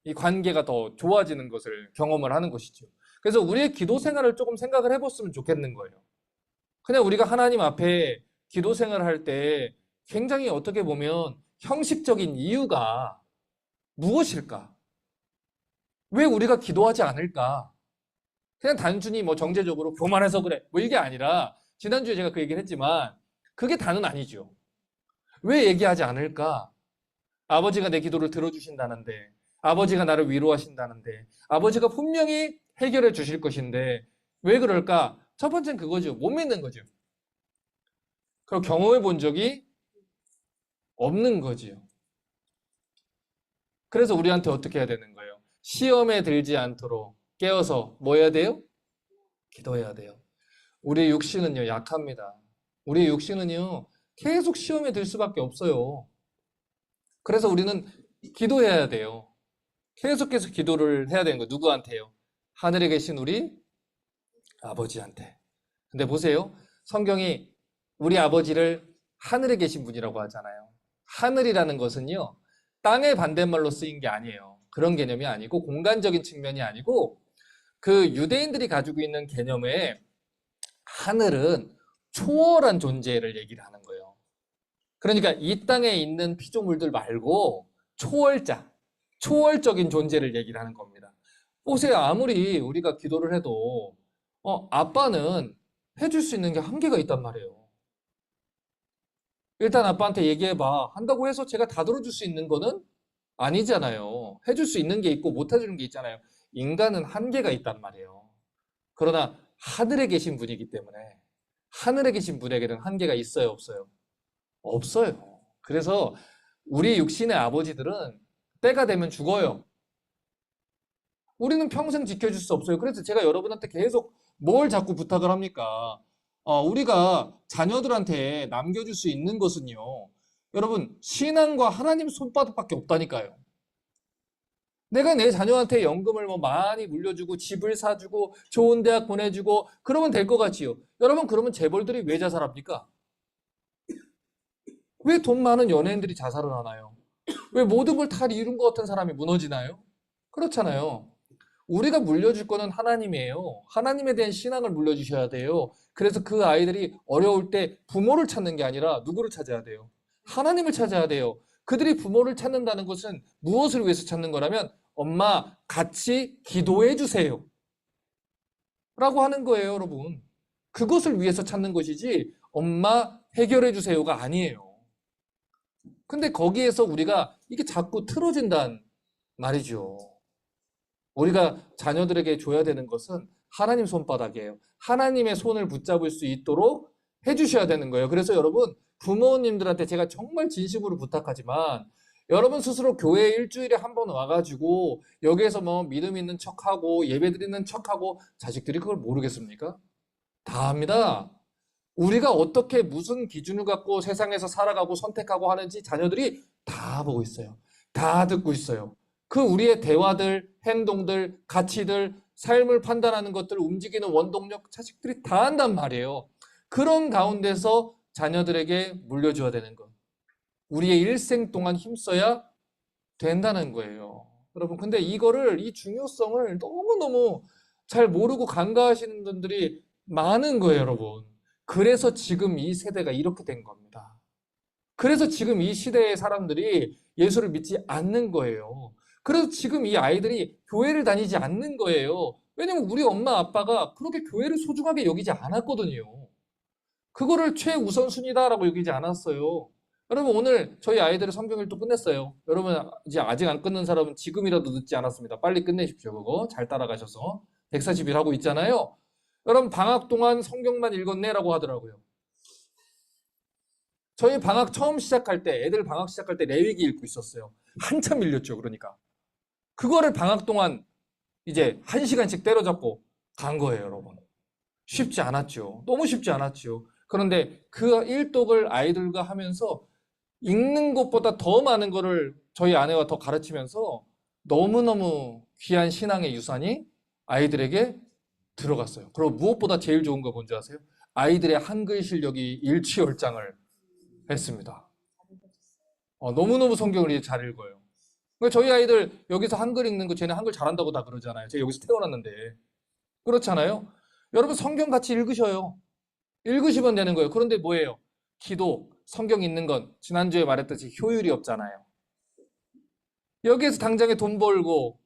이 관계가 더 좋아지는 것을 경험을 하는 것이죠. 그래서 우리의 기도 생활을 조금 생각을 해봤으면 좋겠는 거예요. 그냥 우리가 하나님 앞에 기도 생활을 할 때 굉장히 어떻게 보면 형식적인 이유가 무엇일까? 왜 우리가 기도하지 않을까? 그냥 단순히 뭐 정제적으로 교만해서 그래, 뭐 이게 아니라, 지난주에 제가 그 얘기를 했지만 그게 다는 아니죠. 왜 얘기하지 않을까? 아버지가 내 기도를 들어주신다는데, 아버지가 나를 위로하신다는데, 아버지가 분명히 해결해 주실 것인데 왜 그럴까? 첫 번째는 그거죠. 못 믿는 거죠. 그리고 경험해 본 적이 없는 거지요. 그래서 우리한테 어떻게 해야 되는 거예요? 시험에 들지 않도록 깨어서 뭐 해야 돼요? 기도해야 돼요. 우리 육신은요, 약합니다. 우리 육신은요, 계속 시험에 들 수밖에 없어요. 그래서 우리는 기도해야 돼요. 계속해서 기도를 해야 되는 거예요. 누구한테요? 하늘에 계신 우리 아버지한테. 근데 보세요. 성경이 우리 아버지를 하늘에 계신 분이라고 하잖아요. 하늘이라는 것은요, 땅의 반대말로 쓰인 게 아니에요. 그런 개념이 아니고 공간적인 측면이 아니고 그 유대인들이 가지고 있는 개념에 하늘은 초월한 존재를 얘기를 하는 거예요. 그러니까 이 땅에 있는 피조물들 말고 초월자, 초월적인 존재를 얘기를 하는 겁니다. 보세요. 아무리 우리가 기도를 해도 아빠는 해줄 수 있는 게 한계가 있단 말이에요. 일단 아빠한테 얘기해봐. 한다고 해서 제가 다 들어줄 수 있는 거는 아니잖아요. 해줄 수 있는 게 있고 못 해주는 게 있잖아요. 인간은 한계가 있단 말이에요. 그러나 하늘에 계신 분이기 때문에 하늘에 계신 분에게는 한계가 있어요, 없어요? 없어요. 그래서 우리 육신의 아버지들은 때가 되면 죽어요. 우리는 평생 지켜줄 수 없어요. 그래서 제가 여러분한테 계속 뭘 자꾸 부탁을 합니까? 우리가 자녀들한테 남겨줄 수 있는 것은요. 여러분, 신앙과 하나님 손바닥밖에 없다니까요. 내가 내 자녀한테 연금을 뭐 많이 물려주고 집을 사주고 좋은 대학 보내주고 그러면 될 것 같지요. 여러분, 그러면 재벌들이 왜 자살합니까? 왜 돈 많은 연예인들이 자살을 하나요? 왜 모든 걸 다 이룬 것 같은 사람이 무너지나요? 그렇잖아요. 우리가 물려줄 거는 하나님이에요. 하나님에 대한 신앙을 물려주셔야 돼요. 그래서 그 아이들이 어려울 때 부모를 찾는 게 아니라 누구를 찾아야 돼요? 하나님을 찾아야 돼요. 그들이 부모를 찾는다는 것은 무엇을 위해서 찾는 거라면 엄마 같이 기도해 주세요. 라고 하는 거예요, 여러분. 그것을 위해서 찾는 것이지 엄마 해결해 주세요가 아니에요. 근데 거기에서 우리가 이게 자꾸 틀어진단 말이죠. 우리가 자녀들에게 줘야 되는 것은 하나님 손바닥이에요. 하나님의 손을 붙잡을 수 있도록 해주셔야 되는 거예요. 그래서 여러분, 부모님들한테 제가 정말 진심으로 부탁하지만 여러분 스스로 교회에 일주일에 한 번 와가지고 여기에서 뭐 믿음 있는 척하고 예배 드리는 척하고 자식들이 그걸 모르겠습니까? 다 합니다. 우리가 어떻게 무슨 기준을 갖고 세상에서 살아가고 선택하고 하는지 자녀들이 다 보고 있어요. 다 듣고 있어요. 그 우리의 대화들, 행동들, 가치들, 삶을 판단하는 것들, 움직이는 원동력 자식들이 다 한단 말이에요. 그런 가운데서 자녀들에게 물려줘야 되는 것. 우리의 일생 동안 힘써야 된다는 거예요. 여러분, 근데 이 중요성을 너무너무 잘 모르고 간과하시는 분들이 많은 거예요, 여러분. 그래서 지금 이 세대가 이렇게 된 겁니다. 그래서 지금 이 시대의 사람들이 예수를 믿지 않는 거예요. 그래서 지금 이 아이들이 교회를 다니지 않는 거예요. 왜냐면 우리 엄마 아빠가 그렇게 교회를 소중하게 여기지 않았거든요. 그거를 최우선순위다라고 여기지 않았어요. 여러분 오늘 저희 아이들의 성경 일도 끝냈어요. 여러분 이제 아직 안 끝낸 사람은 지금이라도 늦지 않았습니다. 빨리 끝내십시오. 그거 잘 따라가셔서 140일 하고 있잖아요. 여러분 방학 동안 성경만 읽었네라고 하더라고요. 저희 방학 처음 시작할 때 애들 방학 시작할 때 레위기 읽고 있었어요. 한참 밀렸죠. 그러니까 그거를 방학 동안 이제 1시간씩 때려잡고 간 거예요, 여러분. 쉽지 않았죠. 너무 쉽지 않았죠. 그런데 그 일독을 아이들과 하면서 읽는 것보다 더 많은 거를 저희 아내와 더 가르치면서 너무너무 귀한 신앙의 유산이 아이들에게 들어갔어요. 그리고 무엇보다 제일 좋은 거 뭔지 아세요? 아이들의 한글 실력이 일취월장을 했습니다. 너무너무 성경을 이제 잘 읽어요. 그러니까 저희 아이들 여기서 한글 읽는 거 쟤네 한글 잘한다고 다 그러잖아요. 제가 여기서 태어났는데. 그렇잖아요. 여러분 성경 같이 읽으셔요. 읽으시면 되는 거예요. 그런데 뭐예요? 기도, 성경 읽는 건 지난주에 말했듯이 효율이 없잖아요. 여기에서 당장에 돈 벌고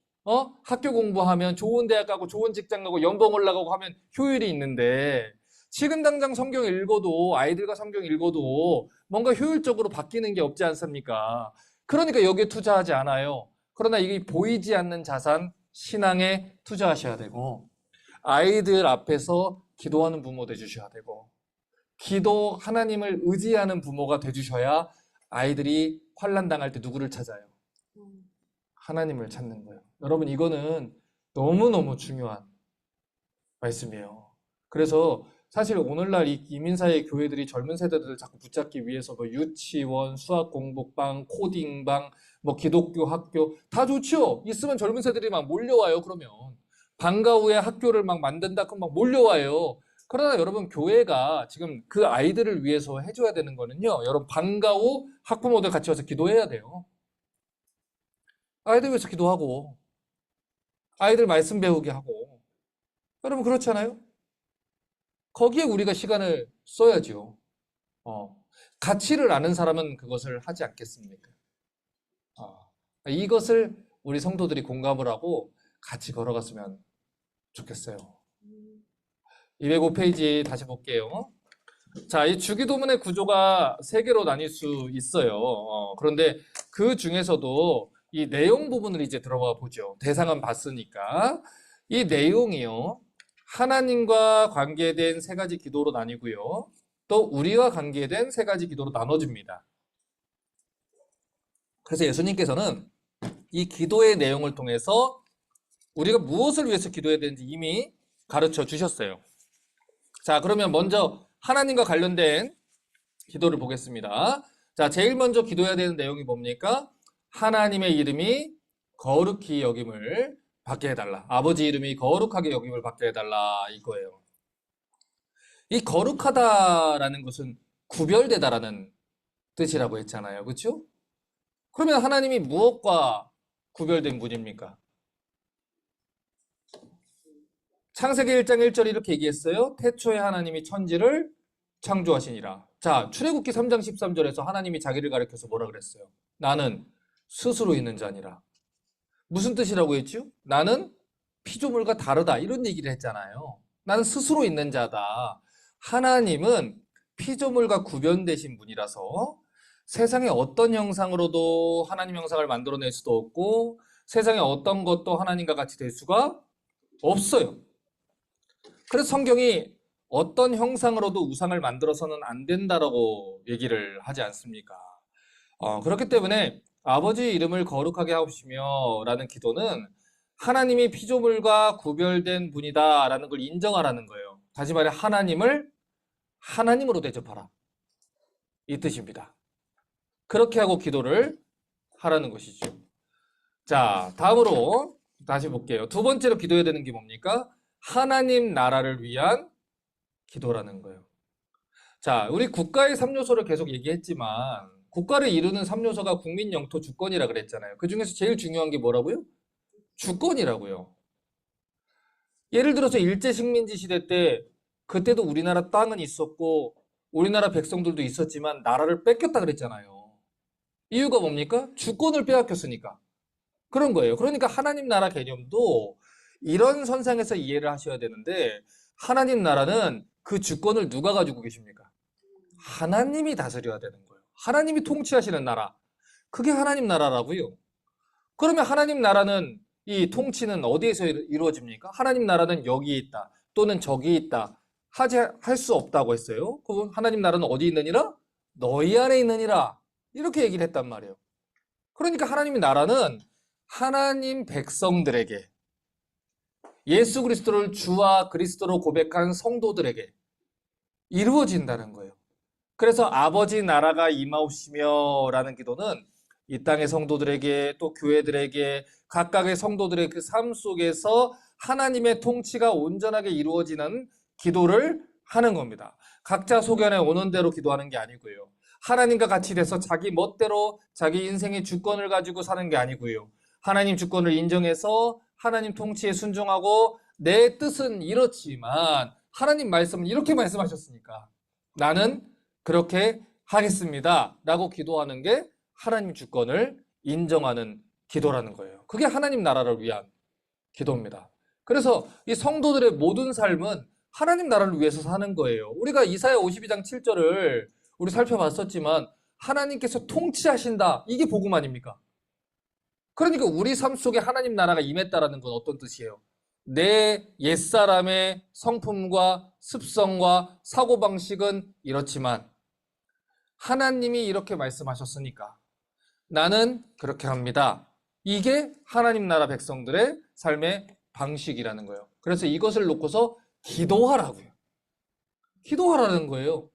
학교 공부하면 좋은 대학 가고 좋은 직장 가고 연봉 올라가고 하면 효율이 있는데 지금 당장 성경 읽어도 아이들과 성경 읽어도 뭔가 효율적으로 바뀌는 게 없지 않습니까? 그러니까 여기에 투자하지 않아요. 그러나 이게 보이지 않는 자산, 신앙에 투자하셔야 되고 아이들 앞에서 기도하는 부모 되주셔야 되고 기도 하나님을 의지하는 부모가 되주셔야 아이들이 환난 당할 때 누구를 찾아요? 하나님을 찾는 거예요. 여러분 이거는 너무너무 중요한 말씀이에요. 그래서 사실 오늘날 이 이민사회 교회들이 젊은 세대들을 자꾸 붙잡기 위해서 뭐 유치원, 수학 공부방, 코딩방, 뭐 기독교 학교 다 좋죠. 있으면 젊은 세대들이 막 몰려와요. 그러면 방과 후에 학교를 막 만든다 그럼 막 몰려와요. 그러나 여러분 교회가 지금 그 아이들을 위해서 해줘야 되는 거는요. 여러분 방과 후 학부모들 같이 와서 기도해야 돼요. 아이들 위해서 기도하고 아이들 말씀 배우게 하고 여러분 그렇잖아요? 거기에 우리가 시간을 써야죠. 가치를 아는 사람은 그것을 하지 않겠습니까? 이것을 우리 성도들이 공감을 하고 같이 걸어갔으면 좋겠어요. 205페이지 다시 볼게요. 자, 이 주기도문의 구조가 세 개로 나뉠 수 있어요. 그런데 그 중에서도 이 내용 부분을 이제 들어가 보죠. 대상은 봤으니까. 이 내용이요. 하나님과 관계된 세 가지 기도로 나뉘고요. 또 우리와 관계된 세 가지 기도로 나눠집니다. 그래서 예수님께서는 이 기도의 내용을 통해서 우리가 무엇을 위해서 기도해야 되는지 이미 가르쳐 주셨어요. 자, 그러면 먼저 하나님과 관련된 기도를 보겠습니다. 자, 제일 먼저 기도해야 되는 내용이 뭡니까? 하나님의 이름이 거룩히 여김을 받게 해달라. 아버지 이름이 거룩하게 여김을 받게 해달라. 이거예요. 이 거룩하다라는 것은 구별되다라는 뜻이라고 했잖아요. 그렇죠? 그러면 하나님이 무엇과 구별된 분입니까? 창세기 1장 1절 이렇게 얘기했어요. 태초에 하나님이 천지를 창조하시니라. 자, 출애굽기 3장 13절에서 하나님이 자기를 가리켜서 뭐라 그랬어요? 나는 스스로 있는 자니라. 무슨 뜻이라고 했죠? 나는 피조물과 다르다. 이런 얘기를 했잖아요. 나는 스스로 있는 자다. 하나님은 피조물과 구별되신 분이라서 세상의 어떤 형상으로도 하나님 형상을 만들어낼 수도 없고 세상의 어떤 것도 하나님과 같이 될 수가 없어요. 그래서 성경이 어떤 형상으로도 우상을 만들어서는 안 된다라고 얘기를 하지 않습니까? 그렇기 때문에 아버지 이름을 거룩하게 하옵시며 라는 기도는 하나님이 피조물과 구별된 분이다 라는 걸 인정하라는 거예요. 다시 말해 하나님을 하나님으로 대접하라. 이 뜻입니다. 그렇게 하고 기도를 하라는 것이죠. 자, 다음으로 다시 볼게요. 두 번째로 기도해야 되는 게 뭡니까? 하나님 나라를 위한 기도라는 거예요. 자, 우리 국가의 3요소를 계속 얘기했지만 국가를 이루는 3요소가 국민, 영토, 주권이라 그랬잖아요. 그 중에서 제일 중요한 게 뭐라고요? 주권이라고요. 예를 들어서 일제식민지 시대 때 그때도 우리나라 땅은 있었고 우리나라 백성들도 있었지만 나라를 뺏겼다 그랬잖아요. 이유가 뭡니까? 주권을 빼앗겼으니까. 그런 거예요. 그러니까 하나님 나라 개념도 이런 선상에서 이해를 하셔야 되는데 하나님 나라는 그 주권을 누가 가지고 계십니까? 하나님이 다스려야 되는 거예요. 하나님이 통치하시는 나라. 그게 하나님 나라라고요. 그러면 하나님 나라는 이 통치는 어디에서 이루어집니까? 하나님 나라는 여기에 있다. 또는 저기 있다. 할 수 없다고 했어요. 그럼 하나님 나라는 어디 있느니라? 너희 안에 있느니라. 이렇게 얘기를 했단 말이에요. 그러니까 하나님의 나라는 하나님 백성들에게 예수 그리스도를 주와 그리스도로 고백한 성도들에게 이루어진다는 거예요. 그래서 아버지 나라가 임하옵시며 라는 기도는 이 땅의 성도들에게 또 교회들에게 각각의 성도들의 그 삶 속에서 하나님의 통치가 온전하게 이루어지는 기도를 하는 겁니다. 각자 소견에 오는 대로 기도하는 게 아니고요. 하나님과 같이 돼서 자기 멋대로 자기 인생의 주권을 가지고 사는 게 아니고요. 하나님 주권을 인정해서 하나님 통치에 순종하고 내 뜻은 이렇지만 하나님 말씀은 이렇게 말씀하셨으니까 나는 그렇게 하겠습니다 라고 기도하는 게 하나님 주권을 인정하는 기도라는 거예요. 그게 하나님 나라를 위한 기도입니다. 그래서 이 성도들의 모든 삶은 하나님 나라를 위해서 사는 거예요. 우리가 이사야 52장 7절을 우리 살펴봤었지만 하나님께서 통치하신다. 이게 복음 아닙니까? 그러니까 우리 삶 속에 하나님 나라가 임했다라는 건 어떤 뜻이에요? 내 옛사람의 성품과 습성과 사고방식은 이렇지만 하나님이 이렇게 말씀하셨으니까 나는 그렇게 합니다. 이게 하나님 나라 백성들의 삶의 방식이라는 거예요. 그래서 이것을 놓고서 기도하라고요. 기도하라는 거예요.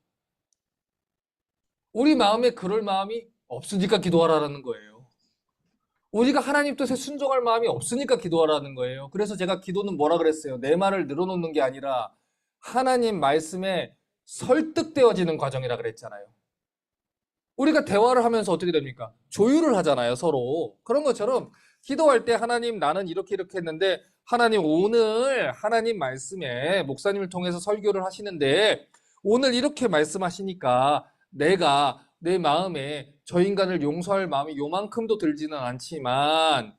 우리 마음에 그럴 마음이 없으니까 기도하라는 거예요. 우리가 하나님 뜻에 순종할 마음이 없으니까 기도하라는 거예요. 그래서 제가 기도는 뭐라 그랬어요? 내 말을 늘어놓는 게 아니라 하나님 말씀에 설득되어지는 과정이라 그랬잖아요. 우리가 대화를 하면서 어떻게 됩니까? 조율을 하잖아요, 서로. 그런 것처럼 기도할 때 하나님 나는 이렇게 했는데 하나님 오늘 하나님 말씀에 목사님을 통해서 설교를 하시는데 오늘 이렇게 말씀하시니까 내가 내 마음에 저 인간을 용서할 마음이 요만큼도 들지는 않지만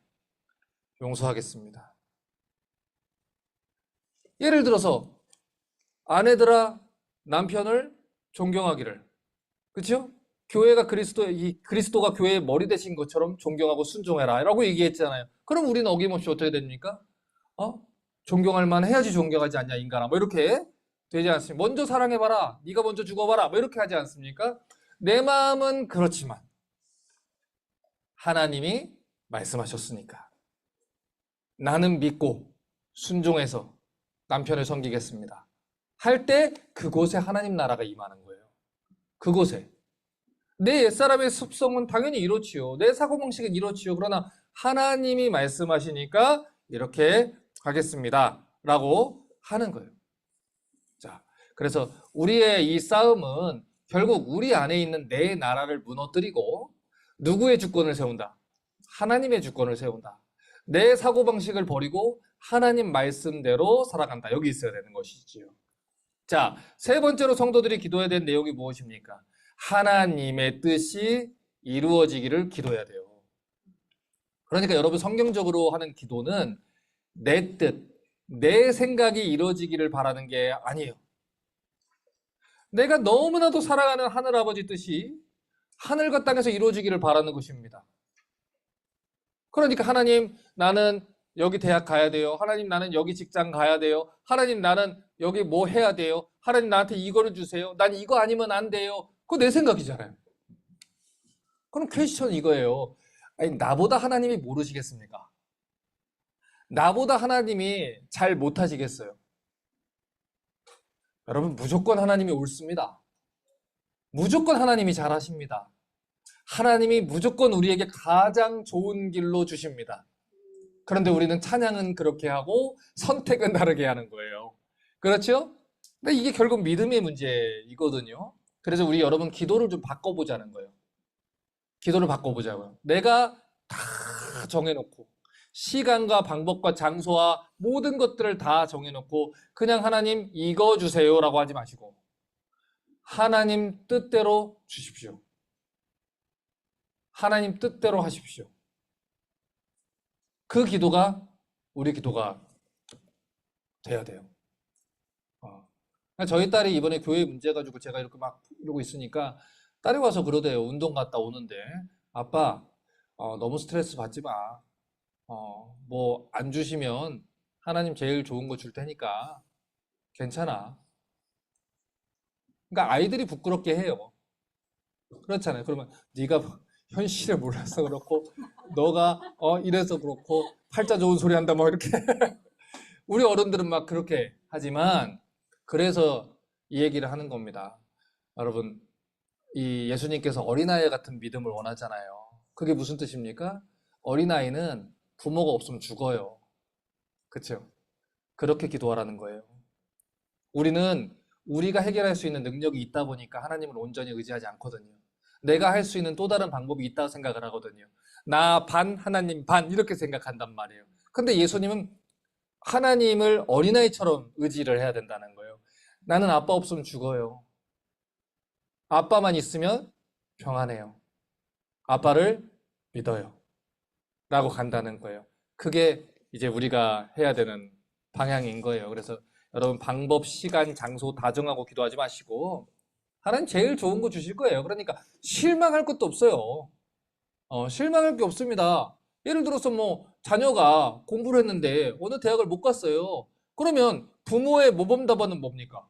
용서하겠습니다. 예를 들어서 아내들아 남편을 존경하기를, 그렇죠? 교회가 그리스도가 교회의 머리 되신 것처럼 존경하고 순종해라 라고 얘기했잖아요. 그럼 우리는 어김없이 어떻게 됩니까? 존경할 만 해야지 존경하지 않냐 인간아, 뭐 이렇게 되지 않습니까? 먼저 사랑해봐라, 네가 먼저 죽어봐라, 뭐 이렇게 하지 않습니까? 내 마음은 그렇지만 하나님이 말씀하셨으니까 나는 믿고 순종해서 남편을 섬기겠습니다 할 때 그곳에 하나님 나라가 임하는 거예요. 그곳에 내 옛사람의 습성은 당연히 이렇지요. 내 사고방식은 이렇지요. 그러나 하나님이 말씀하시니까 이렇게 하겠습니다 라고 하는 거예요. 자, 그래서 우리의 이 싸움은 결국 우리 안에 있는 내 나라를 무너뜨리고 누구의 주권을 세운다? 하나님의 주권을 세운다. 내 사고방식을 버리고 하나님 말씀대로 살아간다. 여기 있어야 되는 것이지요. 자, 세 번째로 성도들이 기도해야 되는 내용이 무엇입니까? 하나님의 뜻이 이루어지기를 기도해야 돼요. 그러니까 여러분 성경적으로 하는 기도는 내 뜻, 내 생각이 이루어지기를 바라는 게 아니에요. 내가 너무나도 사랑하는 하늘아버지 뜻이 하늘과 땅에서 이루어지기를 바라는 것입니다. 그러니까 하나님 나는 여기 대학 가야 돼요. 하나님 나는 여기 직장 가야 돼요. 하나님 나는 여기 뭐 해야 돼요. 하나님 나한테 이거를 주세요. 난 이거 아니면 안 돼요. 그거 내 생각이잖아요. 그럼 퀘스천 이거예요. 아니, 나보다 하나님이 모르시겠습니까? 나보다 하나님이 잘 못하시겠어요? 여러분 무조건 하나님이 옳습니다. 무조건 하나님이 잘하십니다. 하나님이 무조건 우리에게 가장 좋은 길로 주십니다. 그런데 우리는 찬양은 그렇게 하고 선택은 다르게 하는 거예요. 그렇죠? 근데 이게 결국 믿음의 문제이거든요. 그래서 우리 여러분 기도를 좀 바꿔보자는 거예요. 기도를 바꿔보자고요. 내가 다 정해놓고 시간과 방법과 장소와 모든 것들을 다 정해놓고 그냥 하나님 이거 주세요 라고 하지 마시고 하나님 뜻대로 주십시오. 하나님 뜻대로 하십시오. 그 기도가 우리 기도가 돼야 돼요. 저희 딸이 이번에 교회 문제 가지고 제가 이렇게 막 이러고 있으니까 딸이 와서 그러대요. 운동 갔다 오는데 아빠 너무 스트레스 받지 마. 뭐 안 주시면 하나님 제일 좋은 거 줄 테니까 괜찮아. 그러니까 아이들이 부끄럽게 해요. 그렇잖아요. 그러면 네가 현실을 몰라서 그렇고 너가 이래서 그렇고 팔자 좋은 소리 한다 뭐 이렇게 우리 어른들은 막 그렇게 하지만 그래서 이 얘기를 하는 겁니다. 여러분 이 예수님께서 어린아이 같은 믿음을 원하잖아요. 그게 무슨 뜻입니까? 어린아이는 부모가 없으면 죽어요. 그렇죠? 그렇게 기도하라는 거예요. 우리는 우리가 해결할 수 있는 능력이 있다 보니까 하나님을 온전히 의지하지 않거든요. 내가 할 수 있는 또 다른 방법이 있다고 생각을 하거든요. 나 반, 하나님 반 이렇게 생각한단 말이에요. 근데 예수님은 하나님을 어린아이처럼 의지를 해야 된다는 거예요. 나는 아빠 없으면 죽어요. 아빠만 있으면 평안해요. 아빠를 믿어요. 라고 간다는 거예요. 그게 이제 우리가 해야 되는 방향인 거예요. 그래서 여러분 방법, 시간, 장소 다 정하고 기도하지 마시고 하나님 제일 좋은 거 주실 거예요. 그러니까 실망할 것도 없어요. 실망할 게 없습니다. 예를 들어서 뭐 자녀가 공부를 했는데 어느 대학을 못 갔어요. 그러면 부모의 모범답안은 뭡니까?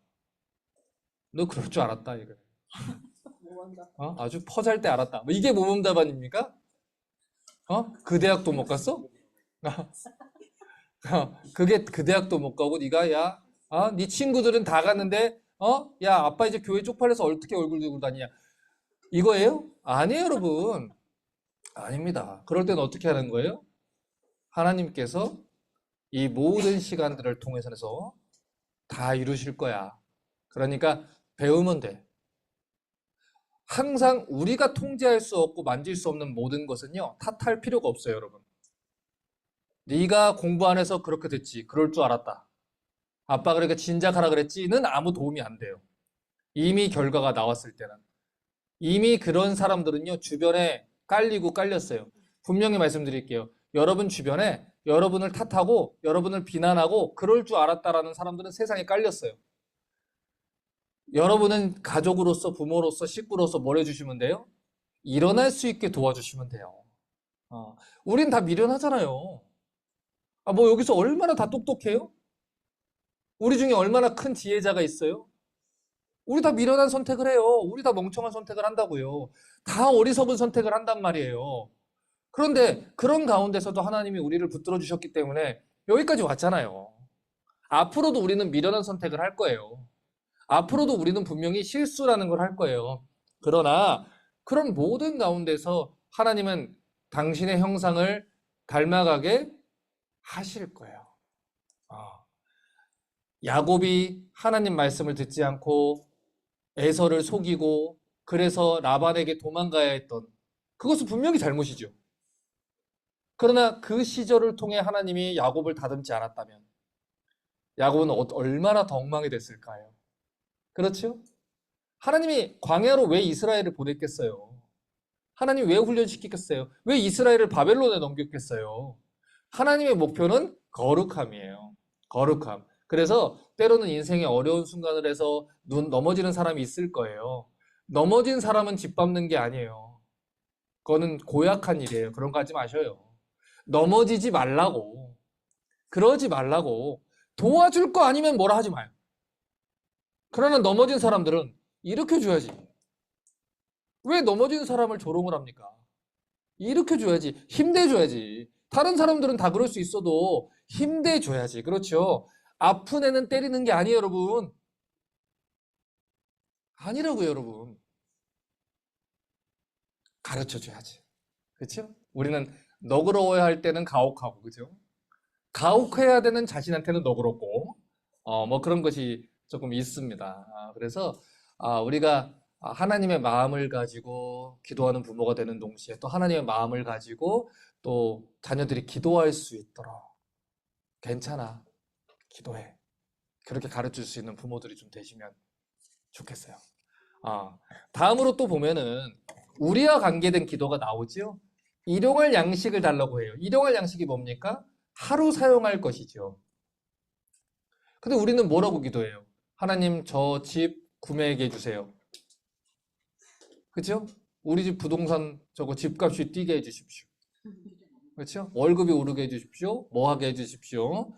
너 그럴 줄 알았다 이거. 아주 퍼잘 때 알았다. 뭐 이게 모범답안입니까? 그 대학도 못 갔어? 그게 그 대학도 못 가고 네가 네 친구들은 다 갔는데 야 아빠 이제 교회 쪽팔려서 어떻게 얼굴 들고 다니냐 이거예요? 아니에요 여러분. 아닙니다. 그럴 때는 어떻게 하는 거예요? 하나님께서 이 모든 시간들을 통해서 다 이루실 거야. 그러니까 배우면 돼. 항상 우리가 통제할 수 없고 만질 수 없는 모든 것은요 탓할 필요가 없어요 여러분. 네가 공부 안 해서 그렇게 됐지. 그럴 줄 알았다. 아빠 그러니까 진작하라 그랬지는 아무 도움이 안 돼요. 이미 결과가 나왔을 때는. 이미 그런 사람들은요, 주변에 깔리고 깔렸어요. 분명히 말씀드릴게요. 여러분 주변에 여러분을 탓하고 여러분을 비난하고 그럴 줄 알았다라는 사람들은 세상에 깔렸어요. 여러분은 가족으로서, 부모로서, 식구로서 뭘 해주시면 돼요? 일어날 수 있게 도와주시면 돼요. 우린 다 미련하잖아요. 뭐 여기서 얼마나 다 똑똑해요? 우리 중에 얼마나 큰 지혜자가 있어요? 우리 다 미련한 선택을 해요. 우리 다 멍청한 선택을 한다고요. 다 어리석은 선택을 한단 말이에요. 그런데 그런 가운데서도 하나님이 우리를 붙들어 주셨기 때문에 여기까지 왔잖아요. 앞으로도 우리는 미련한 선택을 할 거예요. 앞으로도 우리는 분명히 실수라는 걸 할 거예요. 그러나 그런 모든 가운데서 하나님은 당신의 형상을 닮아가게 하실 거예요. 야곱이 하나님 말씀을 듣지 않고 에서를 속이고 그래서 라반에게 도망가야 했던 그것은 분명히 잘못이죠. 그러나 그 시절을 통해 하나님이 야곱을 다듬지 않았다면 야곱은 얼마나 더 엉망이 됐을까요? 그렇죠? 하나님이 광야로 왜 이스라엘을 보냈겠어요? 하나님 왜 훈련시키겠어요? 왜 이스라엘을 바벨론에 넘겼겠어요? 하나님의 목표는 거룩함이에요. 거룩함. 그래서 때로는 인생의 어려운 순간을 해서 넘어지는 사람이 있을 거예요. 넘어진 사람은 짓밟는 게 아니에요. 그거는 고약한 일이에요. 그런 거 하지 마셔요. 넘어지지 말라고. 그러지 말라고. 도와줄 거 아니면 뭐라 하지 마요. 그러나 넘어진 사람들은 일으켜줘야지. 왜 넘어진 사람을 조롱을 합니까? 일으켜줘야지. 힘내줘야지. 다른 사람들은 다 그럴 수 있어도 힘내줘야지. 그렇죠? 아픈 애는 때리는 게 아니에요, 여러분. 아니라고요, 여러분. 가르쳐줘야지. 그렇죠? 우리는 너그러워야 할 때는 가혹하고, 그죠? 가혹해야 되는 자신한테는 너그럽고, 뭐 그런 것이 조금 있습니다. 그래서 우리가 하나님의 마음을 가지고 기도하는 부모가 되는 동시에 또 하나님의 마음을 가지고 또 자녀들이 기도할 수 있도록 괜찮아, 기도해. 그렇게 가르칠 수 있는 부모들이 좀 되시면 좋겠어요. 다음으로 또 보면은 우리와 관계된 기도가 나오죠. 일용할 양식을 달라고 해요. 일용할 양식이 뭡니까? 하루 사용할 것이죠. 근데 우리는 뭐라고 기도해요? 하나님, 저 집 구매하게 해주세요. 그렇죠? 우리 집 부동산 저거 집값이 뛰게 해주십시오. 그렇죠? 월급이 오르게 해주십시오. 뭐 하게 해주십시오.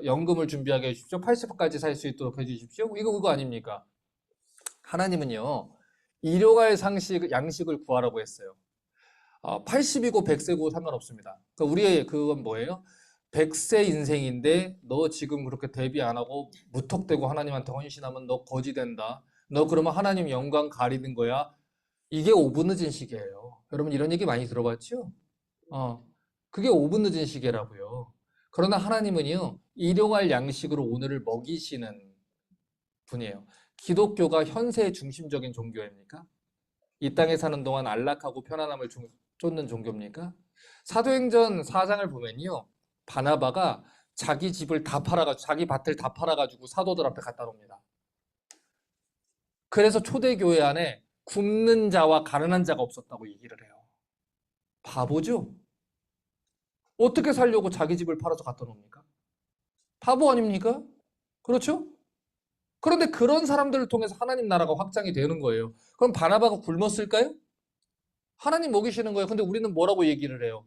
연금을 준비하게 해주십시오. 80까지 살 수 있도록 해주십시오. 이거 아닙니까? 하나님은요, 일용할 양식을 구하라고 했어요. 80이고 100세고 상관없습니다. 그러니까 우리의 그건 뭐예요? 100세 인생인데 너 지금 그렇게 대비 안 하고 무턱대고 하나님한테 헌신하면 너 거지 된다. 너 그러면 하나님 영광 가리는 거야. 이게 5분 늦은 시계예요. 여러분 이런 얘기 많이 들어봤죠? 그게 5분 늦은 시계라고요. 그러나 하나님은요, 일용할 양식으로 오늘을 먹이시는 분이에요. 기독교가 현세의 중심적인 종교입니까? 이 땅에 사는 동안 안락하고 편안함을 쫓는 종교입니까? 사도행전 4장을 보면요, 바나바가 자기 집을 다 팔아가지고, 자기 밭을 다 팔아가지고 사도들 앞에 갖다 놉니다. 그래서 초대교회 안에 굶는 자와 가난한 자가 없었다고 얘기를 해요. 바보죠? 어떻게 살려고 자기 집을 팔아서 갖다 놓습니까? 바보 아닙니까? 그렇죠? 그런데 그런 사람들을 통해서 하나님 나라가 확장이 되는 거예요. 그럼 바나바가 굶었을까요? 하나님 먹이시는 거예요. 근데 우리는 뭐라고 얘기를 해요?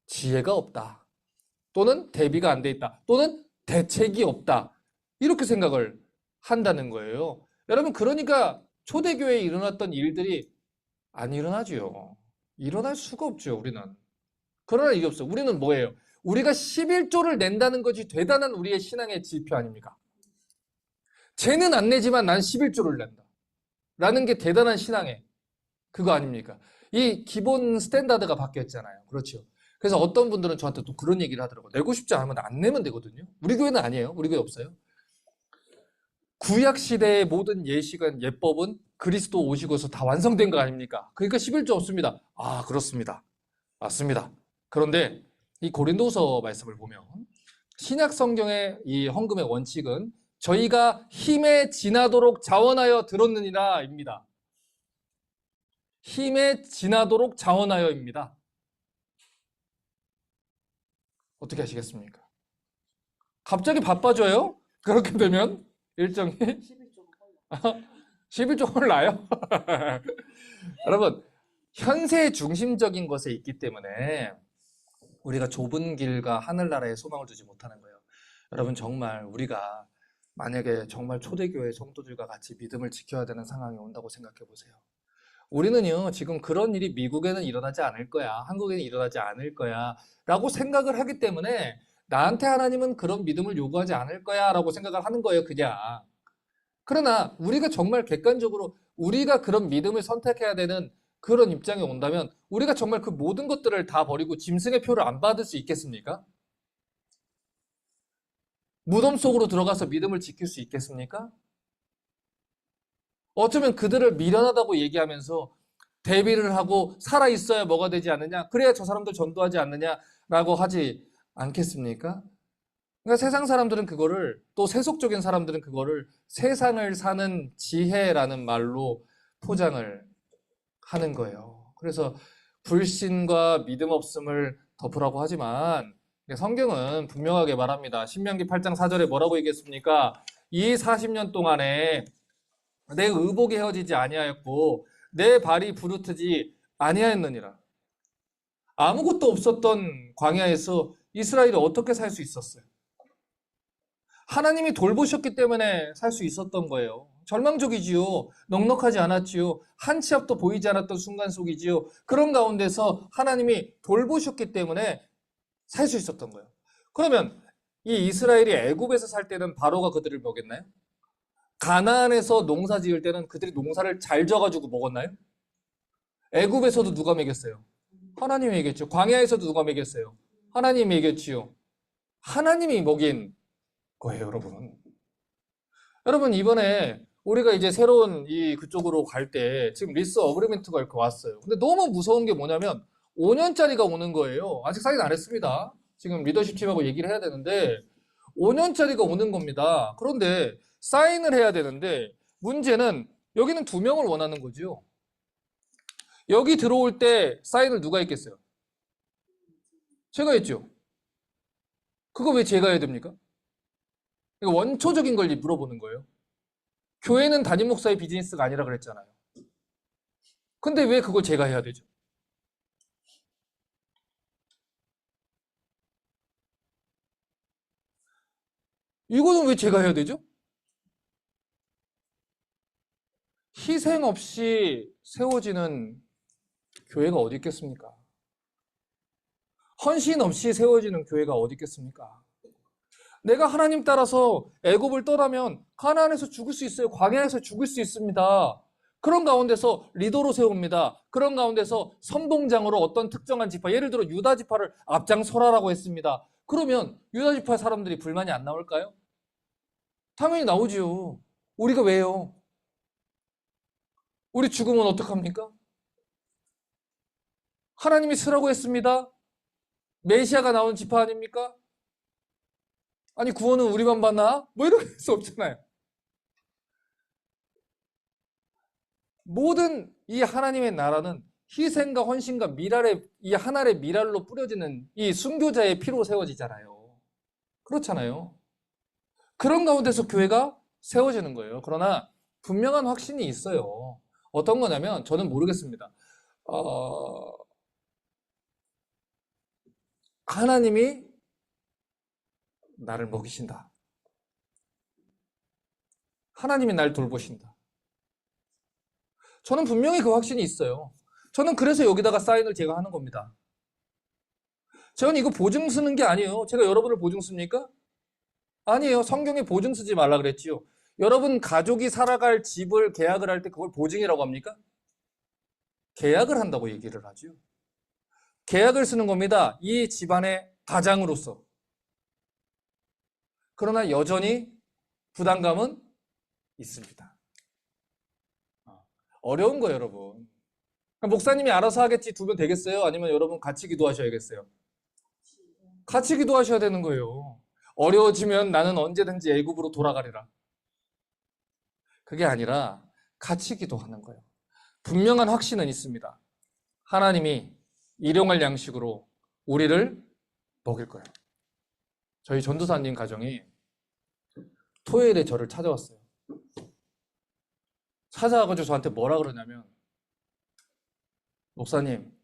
지혜가 없다. 또는 대비가 안 돼 있다. 또는 대책이 없다. 이렇게 생각을 한다는 거예요. 여러분, 그러니까 초대교회에 일어났던 일들이 안 일어나죠. 일어날 수가 없죠, 우리는. 그러나 이게 없어요. 우리는 뭐예요? 우리가 11조를 낸다는 것이 대단한 우리의 신앙의 지표 아닙니까? 쟤는 안 내지만 난 11조를 낸다. 라는 게 대단한 신앙의 그거 아닙니까? 이 기본 스탠다드가 바뀌었잖아요. 그렇죠. 그래서 어떤 분들은 저한테 또 그런 얘기를 하더라고요. 내고 싶지 않으면 안 내면 되거든요. 우리 교회는 아니에요. 우리 교회 없어요. 구약 시대의 모든 예식은 예법은 그리스도 오시고서 다 완성된 거 아닙니까? 그러니까 11조 없습니다. 그렇습니다. 맞습니다. 그런데 이 고린도서 말씀을 보면 신약 성경의 이 헌금의 원칙은 저희가 힘에 지나도록 자원하여 들었느니라입니다. 힘에 지나도록 자원하여입니다. 어떻게 하시겠습니까? 갑자기 바빠져요? 그렇게 되면 일정이 11조 올라요? 여러분, 현세 중심적인 것에 있기 때문에 우리가 좁은 길과 하늘나라에 소망을 두지 못하는 거예요. 여러분, 정말 우리가 만약에 정말 초대교회 성도들과 같이 믿음을 지켜야 되는 상황이 온다고 생각해 보세요. 우리는요, 지금 그런 일이 미국에는 일어나지 않을 거야, 한국에는 일어나지 않을 거야 라고 생각을 하기 때문에 나한테 하나님은 그런 믿음을 요구하지 않을 거야 라고 생각을 하는 거예요, 그냥. 그러나 우리가 정말 객관적으로 우리가 그런 믿음을 선택해야 되는 그런 입장에 온다면 우리가 정말 그 모든 것들을 다 버리고 짐승의 표를 안 받을 수 있겠습니까? 무덤 속으로 들어가서 믿음을 지킬 수 있겠습니까? 어쩌면 그들을 미련하다고 얘기하면서 대비를 하고 살아있어야 뭐가 되지 않느냐, 그래야 저 사람들 전도하지 않느냐라고 하지 않겠습니까? 그러니까 세상 사람들은 그거를, 또 세속적인 사람들은 그거를 세상을 사는 지혜라는 말로 포장을 하는 거예요. 그래서 불신과 믿음 없음을 덮으라고 하지만 성경은 분명하게 말합니다. 신명기 8장 4절에 뭐라고 얘기했습니까? 이 40년 동안에 내 의복이 헤어지지 아니하였고 내 발이 부르트지 아니하였느니라. 아무것도 없었던 광야에서 이스라엘이 어떻게 살 수 있었어요? 하나님이 돌보셨기 때문에 살 수 있었던 거예요. 절망적이지요. 넉넉하지 않았지요. 한 치 앞도 보이지 않았던 순간 속이지요. 그런 가운데서 하나님이 돌보셨기 때문에 살 수 있었던 거예요. 그러면 이 이스라엘이 애굽에서 살 때는 바로가 그들을 먹였나요? 가나안에서 농사 지을 때는 그들이 농사를 잘 져가지고 먹었나요? 애굽에서도 누가 먹였어요? 하나님이 먹였죠. 광야에서도 누가 먹였어요? 하나님이 먹였지요. 하나님이 먹인 거예요, 여러분. 여러분, 이번에 우리가 이제 새로운 이 그쪽으로 갈 때 지금 리스 어그리먼트가 이렇게 왔어요. 근데 너무 무서운 게 뭐냐면 5년짜리가 오는 거예요. 아직 사인 안 했습니다. 지금 리더십 팀하고 얘기를 해야 되는데 5년짜리가 오는 겁니다. 그런데 사인을 해야 되는데 문제는 여기는 2명을 원하는 거죠. 여기 들어올 때 사인을 누가 했겠어요? 제가 했죠. 그거 왜 제가 해야 됩니까? 이거 원초적인 걸 물어보는 거예요. 교회는 담임 목사의 비즈니스가 아니라 그랬잖아요. 근데 왜 그걸 제가 해야 되죠? 이거는 왜 제가 해야 되죠? 희생 없이 세워지는 교회가 어디 있겠습니까? 헌신 없이 세워지는 교회가 어디 있겠습니까? 내가 하나님 따라서 애굽을 떠나면 가나안에서 죽을 수 있어요. 광야에서 죽을 수 있습니다. 그런 가운데서 리더로 세웁니다. 그런 가운데서 선봉장으로 어떤 특정한 지파, 예를 들어 유다 지파를 앞장서라라고 했습니다. 그러면 유다 지파 사람들이 불만이 안 나올까요? 당연히 나오지요. 우리가 왜요? 우리 죽으면 어떡합니까? 하나님이 쓰라고 했습니다. 메시아가 나온 지파 아닙니까? 아니 구원은 우리만 받나? 뭐 이렇게 할 수 없잖아요. 모든 이 하나님의 나라는 희생과 헌신과 미랄의 이 하나의 미랄로 뿌려지는 이 순교자의 피로 세워지잖아요. 그렇잖아요. 그런 가운데서 교회가 세워지는 거예요. 그러나 분명한 확신이 있어요. 어떤 거냐면 저는 모르겠습니다. 하나님이 나를 먹이신다. 하나님이 날 돌보신다. 저는 분명히 그 확신이 있어요. 저는 그래서 여기다가 사인을 제가 하는 겁니다. 저는 이거 보증 쓰는 게 아니에요. 제가 여러분을 보증 씁니까? 아니에요. 성경에 보증 쓰지 말라 그랬지요. 여러분 가족이 살아갈 집을 계약을 할 때 그걸 보증이라고 합니까? 계약을 한다고 얘기를 하죠. 계약을 쓰는 겁니다. 이 집안의 가장으로서. 그러나 여전히 부담감은 있습니다. 어려운 거예요, 여러분. 목사님이 알아서 하겠지 두면 되겠어요? 아니면 여러분 같이 기도하셔야겠어요? 같이 기도하셔야 되는 거예요. 어려워지면 나는 언제든지 애굽으로 돌아가리라. 그게 아니라 같이 기도하는 거예요. 분명한 확신은 있습니다. 하나님이 일용할 양식으로 우리를 먹일 거예요. 저희 전도사님 가정이 토요일에 저를 찾아왔어요. 찾아와가지고 저한테 뭐라 그러냐면, 목사님,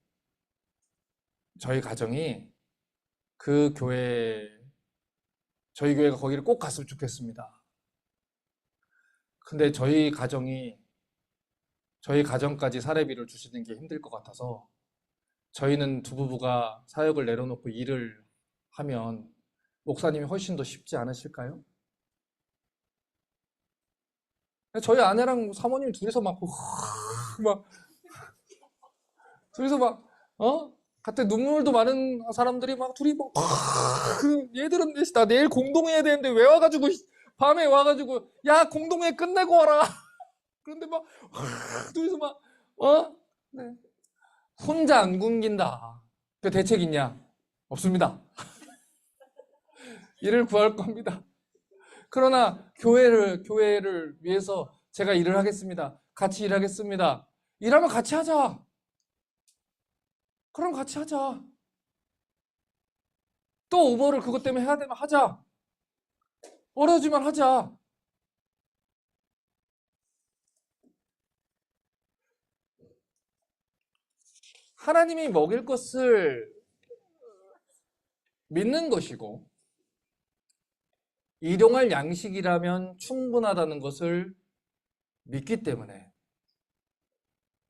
저희 가정이 그 교회, 저희 교회가 거기를 꼭 갔으면 좋겠습니다. 근데 저희 가정까지 사례비를 주시는 게 힘들 것 같아서 저희는 두 부부가 사역을 내려놓고 일을 하면 목사님이 훨씬 더 쉽지 않으실까요? 저희 아내랑 사모님 둘이서 막 둘이서 그때 눈물도 많은 사람들이 막 둘이 얘들은 나 내일 공동회해야 되는데 왜 와가지고 밤에 와가지고 야 공동회 끝내고 와라. 그런데 둘이서 네. 혼자 안 굶긴다. 그 대책 있냐? 없습니다. 일을 구할 겁니다. 그러나 교회를 위해서 제가 일을 하겠습니다. 같이 일하겠습니다. 일하면 같이 하자. 그럼 같이 하자. 또 오버를 그것 때문에 해야 되면 하자. 어려우지만 하자. 하나님이 먹일 것을 믿는 것이고 일용할 양식이라면 충분하다는 것을 믿기 때문에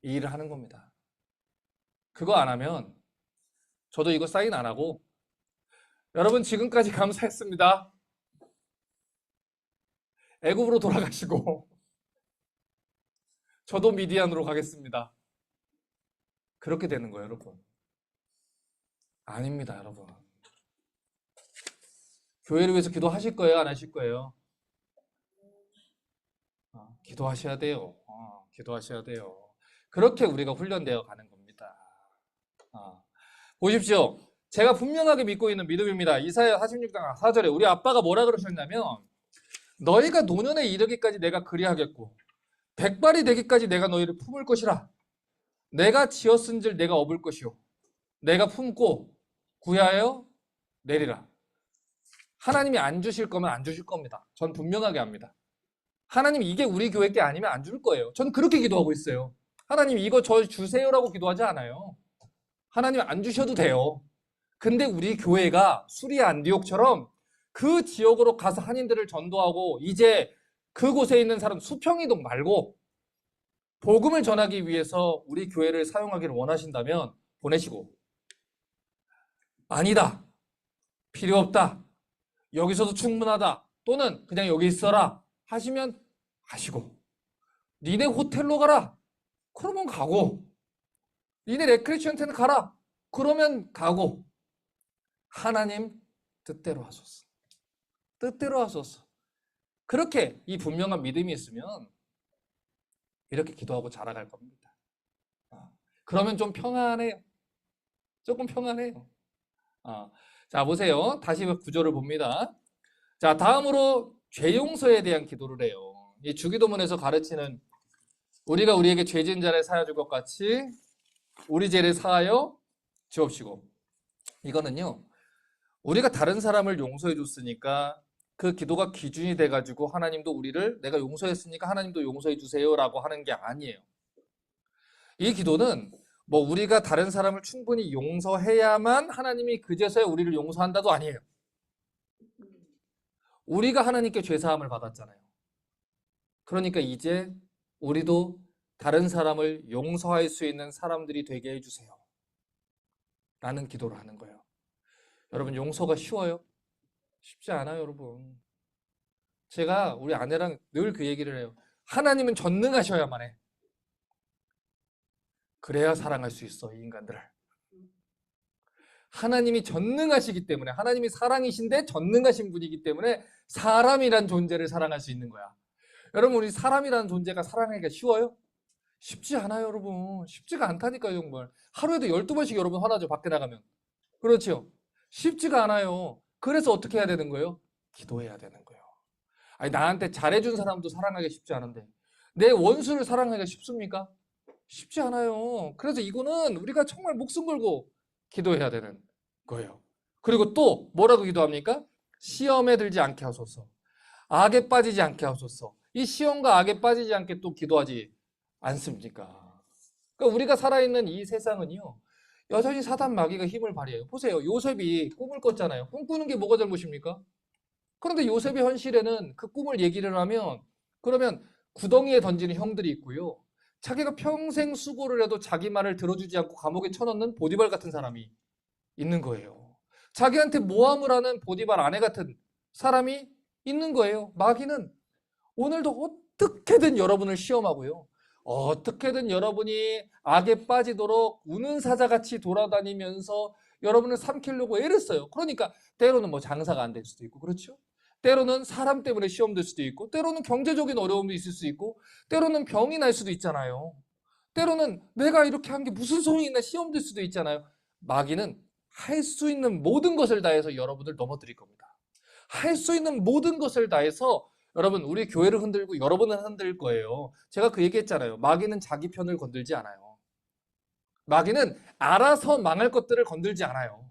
이 일을 하는 겁니다. 그거 안 하면 저도 이거 사인 안 하고 여러분 지금까지 감사했습니다. 애굽으로 돌아가시고 저도 미디안으로 가겠습니다. 그렇게 되는 거예요, 여러분. 아닙니다, 여러분. 교회를 위해서 기도하실 거예요, 안 하실 거예요? 기도하셔야 돼요. 기도하셔야 돼요. 그렇게 우리가 훈련되어 가는 겁니다. 보십시오. 제가 분명하게 믿고 있는 믿음입니다. 이사야 46장 4절에 우리 아빠가 뭐라 그러셨냐면 너희가 노년에 이르기까지 내가 그리하겠고 백발이 되기까지 내가 너희를 품을 것이라. 내가 지었은즉 내가 업을 것이요 내가 품고 구하여 내리라. 하나님이 안 주실 거면 안 주실 겁니다. 전 분명하게 합니다. 하나님 이게 우리 교회 게 아니면 안 줄 거예요. 전 그렇게 기도하고 있어요. 하나님 이거 저 주세요라고 기도하지 않아요. 하나님 안 주셔도 돼요. 근데 우리 교회가 수리아 안디옥처럼 그 지역으로 가서 한인들을 전도하고 이제 그곳에 있는 사람 수평이동 말고 복음을 전하기 위해서 우리 교회를 사용하기를 원하신다면 보내시고, 아니다, 필요 없다, 여기서도 충분하다, 또는 그냥 여기 있어라 하시면 하시고, 니네 호텔로 가라 그러면 가고, 니네 레크리에이션센터 가라 그러면 가고, 하나님 뜻대로 하소서. 뜻대로 하소서. 그렇게 이 분명한 믿음이 있으면 이렇게 기도하고 자라갈 겁니다. 그러면 좀 평안해요. 조금 평안해요. 자, 보세요. 다시 구조를 봅니다. 자, 다음으로 죄 용서에 대한 기도를 해요. 이 주기도문에서 가르치는 우리가 우리에게 죄 지은 자를 사하여 줄 것 같이 우리 죄를 사하여 주옵시고. 이거는요, 우리가 다른 사람을 용서해 줬으니까 그 기도가 기준이 돼가지고 하나님도 우리를 내가 용서했으니까 하나님도 용서해 주세요라고 하는 게 아니에요. 이 기도는 뭐 우리가 다른 사람을 충분히 용서해야만 하나님이 그제서야 우리를 용서한다도 아니에요. 우리가 하나님께 죄사함을 받았잖아요. 그러니까 이제 우리도 다른 사람을 용서할 수 있는 사람들이 되게 해주세요 라는 기도를 하는 거예요. 여러분, 용서가 쉬워요? 쉽지 않아요, 여러분. 제가 우리 아내랑 늘 그 얘기를 해요. 하나님은 전능하셔야만 해. 그래야 사랑할 수 있어, 이 인간들을. 하나님이 전능하시기 때문에, 하나님이 사랑이신데 전능하신 분이기 때문에 사람이란 존재를 사랑할 수 있는 거야. 여러분, 우리 사람이라는 존재가 사랑하기가 쉬워요? 쉽지 않아요, 여러분. 쉽지가 않다니까요, 정말. 하루에도 12번씩 여러분 화나죠, 밖에 나가면. 그렇죠? 쉽지가 않아요. 그래서 어떻게 해야 되는 거예요? 기도해야 되는 거예요. 아니, 나한테 잘해준 사람도 사랑하기 쉽지 않은데 내 원수를 사랑하기가 쉽습니까? 쉽지 않아요. 그래서 이거는 우리가 정말 목숨 걸고 기도해야 되는 거예요. 그리고 또 뭐라고 기도합니까? 시험에 들지 않게 하소서. 악에 빠지지 않게 하소서. 이 시험과 악에 빠지지 않게 또 기도하지 않습니까? 그러니까 우리가 살아있는 이 세상은요, 여전히 사단 마귀가 힘을 발휘해요. 보세요. 요셉이 꿈을 꿨잖아요. 꿈꾸는 게 뭐가 잘못입니까? 그런데 요셉의 현실에는 그 꿈을 얘기를 하면 그러면 구덩이에 던지는 형들이 있고요. 자기가 평생 수고를 해도 자기 말을 들어주지 않고 감옥에 쳐넣는 보디발 같은 사람이 있는 거예요. 자기한테 모함을 하는 보디발 아내 같은 사람이 있는 거예요. 마귀는 오늘도 어떻게든 여러분을 시험하고요. 어떻게든 여러분이 악에 빠지도록 우는 사자같이 돌아다니면서 여러분을 삼키려고 애를 써요. 그러니까 때로는 뭐 장사가 안 될 수도 있고, 그렇죠? 때로는 사람 때문에 시험될 수도 있고, 때로는 경제적인 어려움도 있을 수 있고, 때로는 병이 날 수도 있잖아요. 때로는 내가 이렇게 한 게 무슨 소용이 있나 시험될 수도 있잖아요. 마귀는 할 수 있는 모든 것을 다해서 여러분을 넘어뜨릴 겁니다. 할 수 있는 모든 것을 다해서 여러분, 우리 교회를 흔들고 여러분을 흔들 거예요. 제가 그 얘기했잖아요. 마귀는 자기 편을 건들지 않아요. 마귀는 알아서 망할 것들을 건들지 않아요.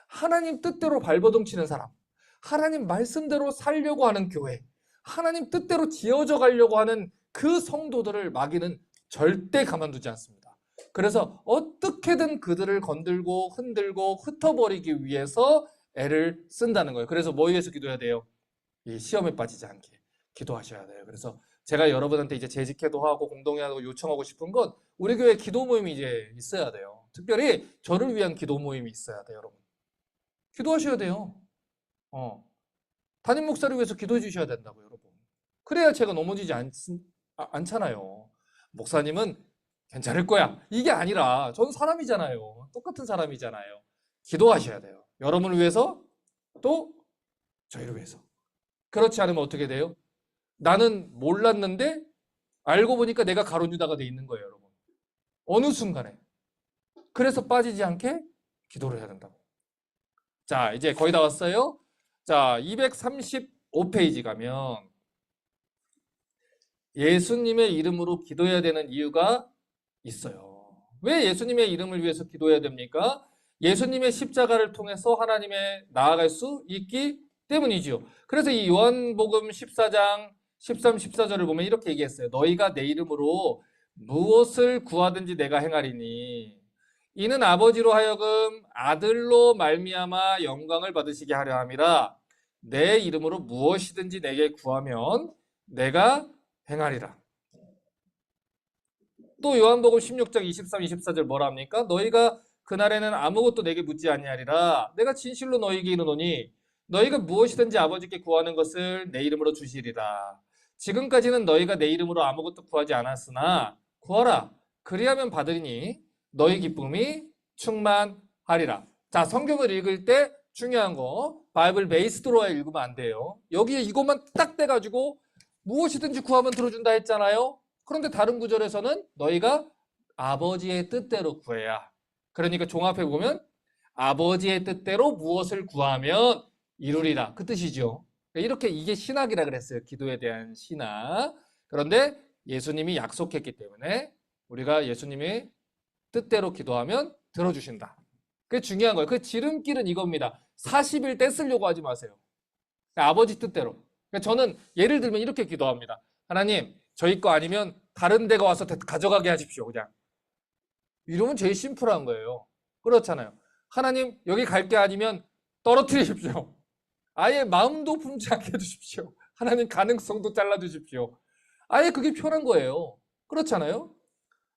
하나님 뜻대로 발버둥 치는 사람, 하나님 말씀대로 살려고 하는 교회, 하나님 뜻대로 지어져 가려고 하는 그 성도들을 마귀는 절대 가만두지 않습니다. 그래서 어떻게든 그들을 건들고 흔들고 흩어버리기 위해서 애를 쓴다는 거예요. 그래서 뭐 위해서 기도해야 돼요? 이 시험에 빠지지 않게 기도하셔야 돼요. 그래서 제가 여러분한테 이제 재직회도 하고 공동회하고 요청하고 싶은 건 우리 교회 기도 모임이 이제 있어야 돼요. 특별히 저를 위한 기도 모임이 있어야 돼요, 여러분. 기도하셔야 돼요. 담임 목사를 위해서 기도해 주셔야 된다고요, 여러분. 그래야 제가 넘어지지 않잖아요. 목사님은 괜찮을 거야. 이게 아니라 전 사람이잖아요. 똑같은 사람이잖아요. 기도하셔야 돼요. 여러분을 위해서 또 저희를 위해서. 그렇지 않으면 어떻게 돼요? 나는 몰랐는데 알고 보니까 내가 가룟 유다가 돼 있는 거예요, 여러분. 어느 순간에. 그래서 빠지지 않게 기도를 해야 된다고. 자, 이제 거의 다 왔어요. 자, 235페이지 가면 예수님의 이름으로 기도해야 되는 이유가 있어요. 왜 예수님의 이름을 위해서 기도해야 됩니까? 예수님의 십자가를 통해서 하나님에 나아갈 수 있기 때문이지요. 그래서 이 요한복음 14장 13, 14절을 보면 이렇게 얘기했어요. 너희가 내 이름으로 무엇을 구하든지 내가 행하리니 이는 아버지로 하여금 아들로 말미암아 영광을 받으시게 하려 함이라. 내 이름으로 무엇이든지 내게 구하면 내가 행하리라. 또 요한복음 16장 23, 24절 뭐라 합니까? 너희가 그날에는 아무것도 내게 묻지 아니하리라. 내가 진실로 너희에게 이르노니 너희가 무엇이든지 아버지께 구하는 것을 내 이름으로 주시리라. 지금까지는 너희가 내 이름으로 아무것도 구하지 않았으나 구하라. 그리하면 받으리니 너희 기쁨이 충만하리라. 자, 성경을 읽을 때 중요한 거 바이블 베이스로 읽으면 안 돼요. 여기에 이것만 딱 떼가지고 무엇이든지 구하면 들어준다 했잖아요. 그런데 다른 구절에서는 너희가 아버지의 뜻대로 구해야. 그러니까 종합해 보면 아버지의 뜻대로 무엇을 구하면 이루리라. 그 뜻이죠. 이렇게 이게 신학이라 그랬어요. 기도에 대한 신학. 그런데 예수님이 약속했기 때문에 우리가 예수님의 뜻대로 기도하면 들어주신다. 그게 중요한 거예요. 그 지름길은 이겁니다. 40일 떼쓰려고 하지 마세요. 아버지 뜻대로. 저는 예를 들면 이렇게 기도합니다. 하나님, 저희 거 아니면 다른 데가 와서 가져가게 하십시오. 그냥. 이러면 제일 심플한 거예요. 그렇잖아요. 하나님, 여기 갈 게 아니면 떨어뜨리십시오. 아예 마음도 품지 않게 해주십시오. 하나님, 가능성도 잘라주십시오. 아예 그게 편한 거예요. 그렇잖아요.